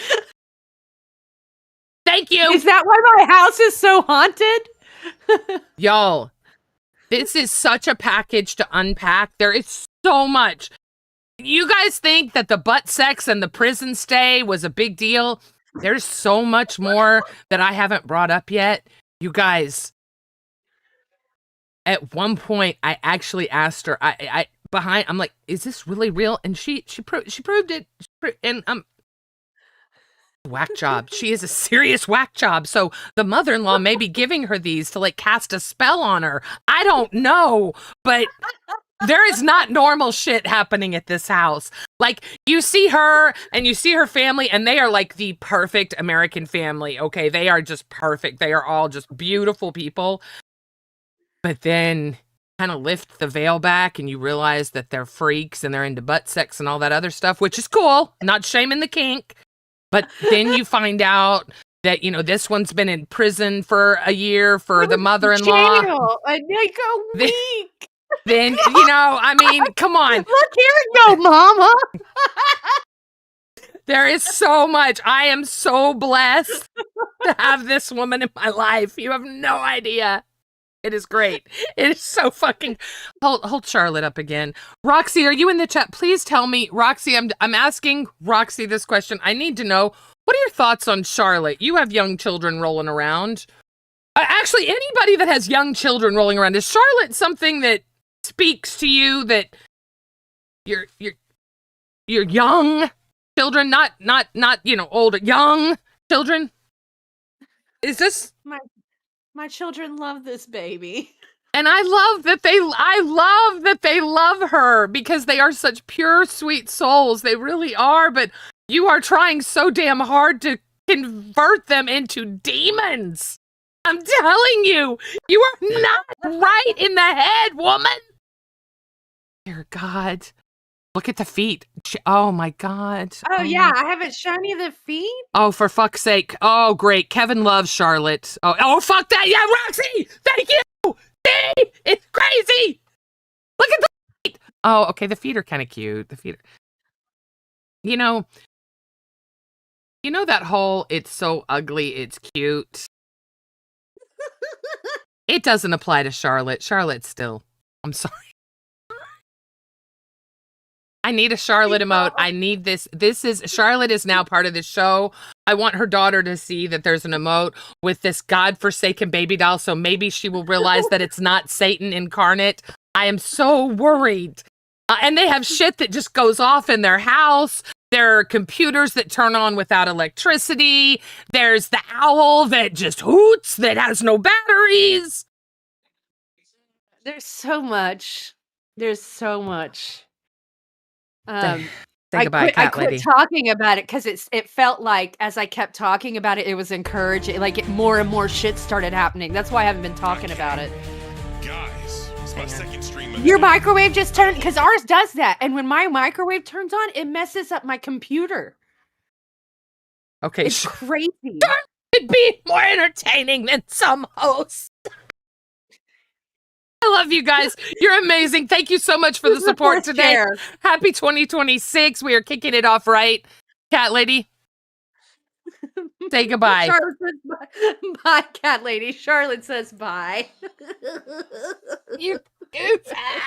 Thank you. Is that why my house is so haunted? Y'all, this is such a package to unpack. There is so much. You guys think that the butt sex and the prison stay was a big deal? There's so much more that I haven't brought up yet. You guys, at one point, I actually asked her, I'm like, is this really real? And she proved it. And whack job. She is a serious whack job. So the mother-in-law may be giving her these to like cast a spell on her. I don't know, but there is not normal shit happening at this house. Like you see her and you see her family and they are like the perfect American family. Okay. They are just perfect. They are all just beautiful people. But then kind of lift the veil back and you realize that they're freaks and they're into butt sex and all that other stuff, which is cool. Not shaming the kink. But then you find out that, you know, this one's been in prison for a year for the mother-in-law. Jail, like a week. Then, you know, I mean, come on. Look, here we go, mama. There is so much. I am so blessed to have this woman in my life. You have no idea. It is great. It is so fucking. Hold Charlotte up again. Roxy, are you in the chat? Please tell me, Roxy. I'm asking Roxy this question. I need to know, what are your thoughts on Charlotte? You have young children rolling around. Actually, anybody that has young children rolling around, is Charlotte something that speaks to you? That you're young children, not you know, older, young children. Is this? My children love this baby. And I love that they love her because they are such pure, sweet souls. They really are. But you are trying so damn hard to convert them into demons. I'm telling you, you are not right in the head, woman. Dear God. Look at the feet. Oh my God. Oh yeah, I haven't shown you the feet. Oh, for fuck's sake. Oh, great. Kevin loves Charlotte. Oh, fuck that. Yeah, Roxy. Thank you. See? It's crazy. Look at the feet. Oh, okay. The feet are kind of cute. The feet. You know that whole "it's so ugly, it's cute." It doesn't apply to Charlotte. Charlotte still. I'm sorry. I need a Charlotte emote. I need this. Charlotte is now part of the show. I want her daughter to see that there's an emote with this godforsaken baby doll, so maybe she will realize that it's not Satan incarnate. I am so worried. And they have shit that just goes off in their house. There are computers that turn on without electricity. There's the owl that just hoots that has no batteries. There's so much. There's so much. Say I goodbye, quit, I cat quit lady. talking about it because it felt like as I kept talking about it, it was encouraging. Like more and more shit started happening. That's why I haven't been talking about it. Guys, it's my second stream of the Your day. microwave just turned because ours does that, and when my microwave turns on, it messes up my computer. Okay, It's crazy. it'd be more entertaining than some hosts. I love you guys. You're amazing. Thank you so much for the support today. Chair. Happy 2026. We are kicking it off right. Cat lady, say goodbye. Charlotte says bye. Bye, cat lady. Charlotte says bye. You goof ass.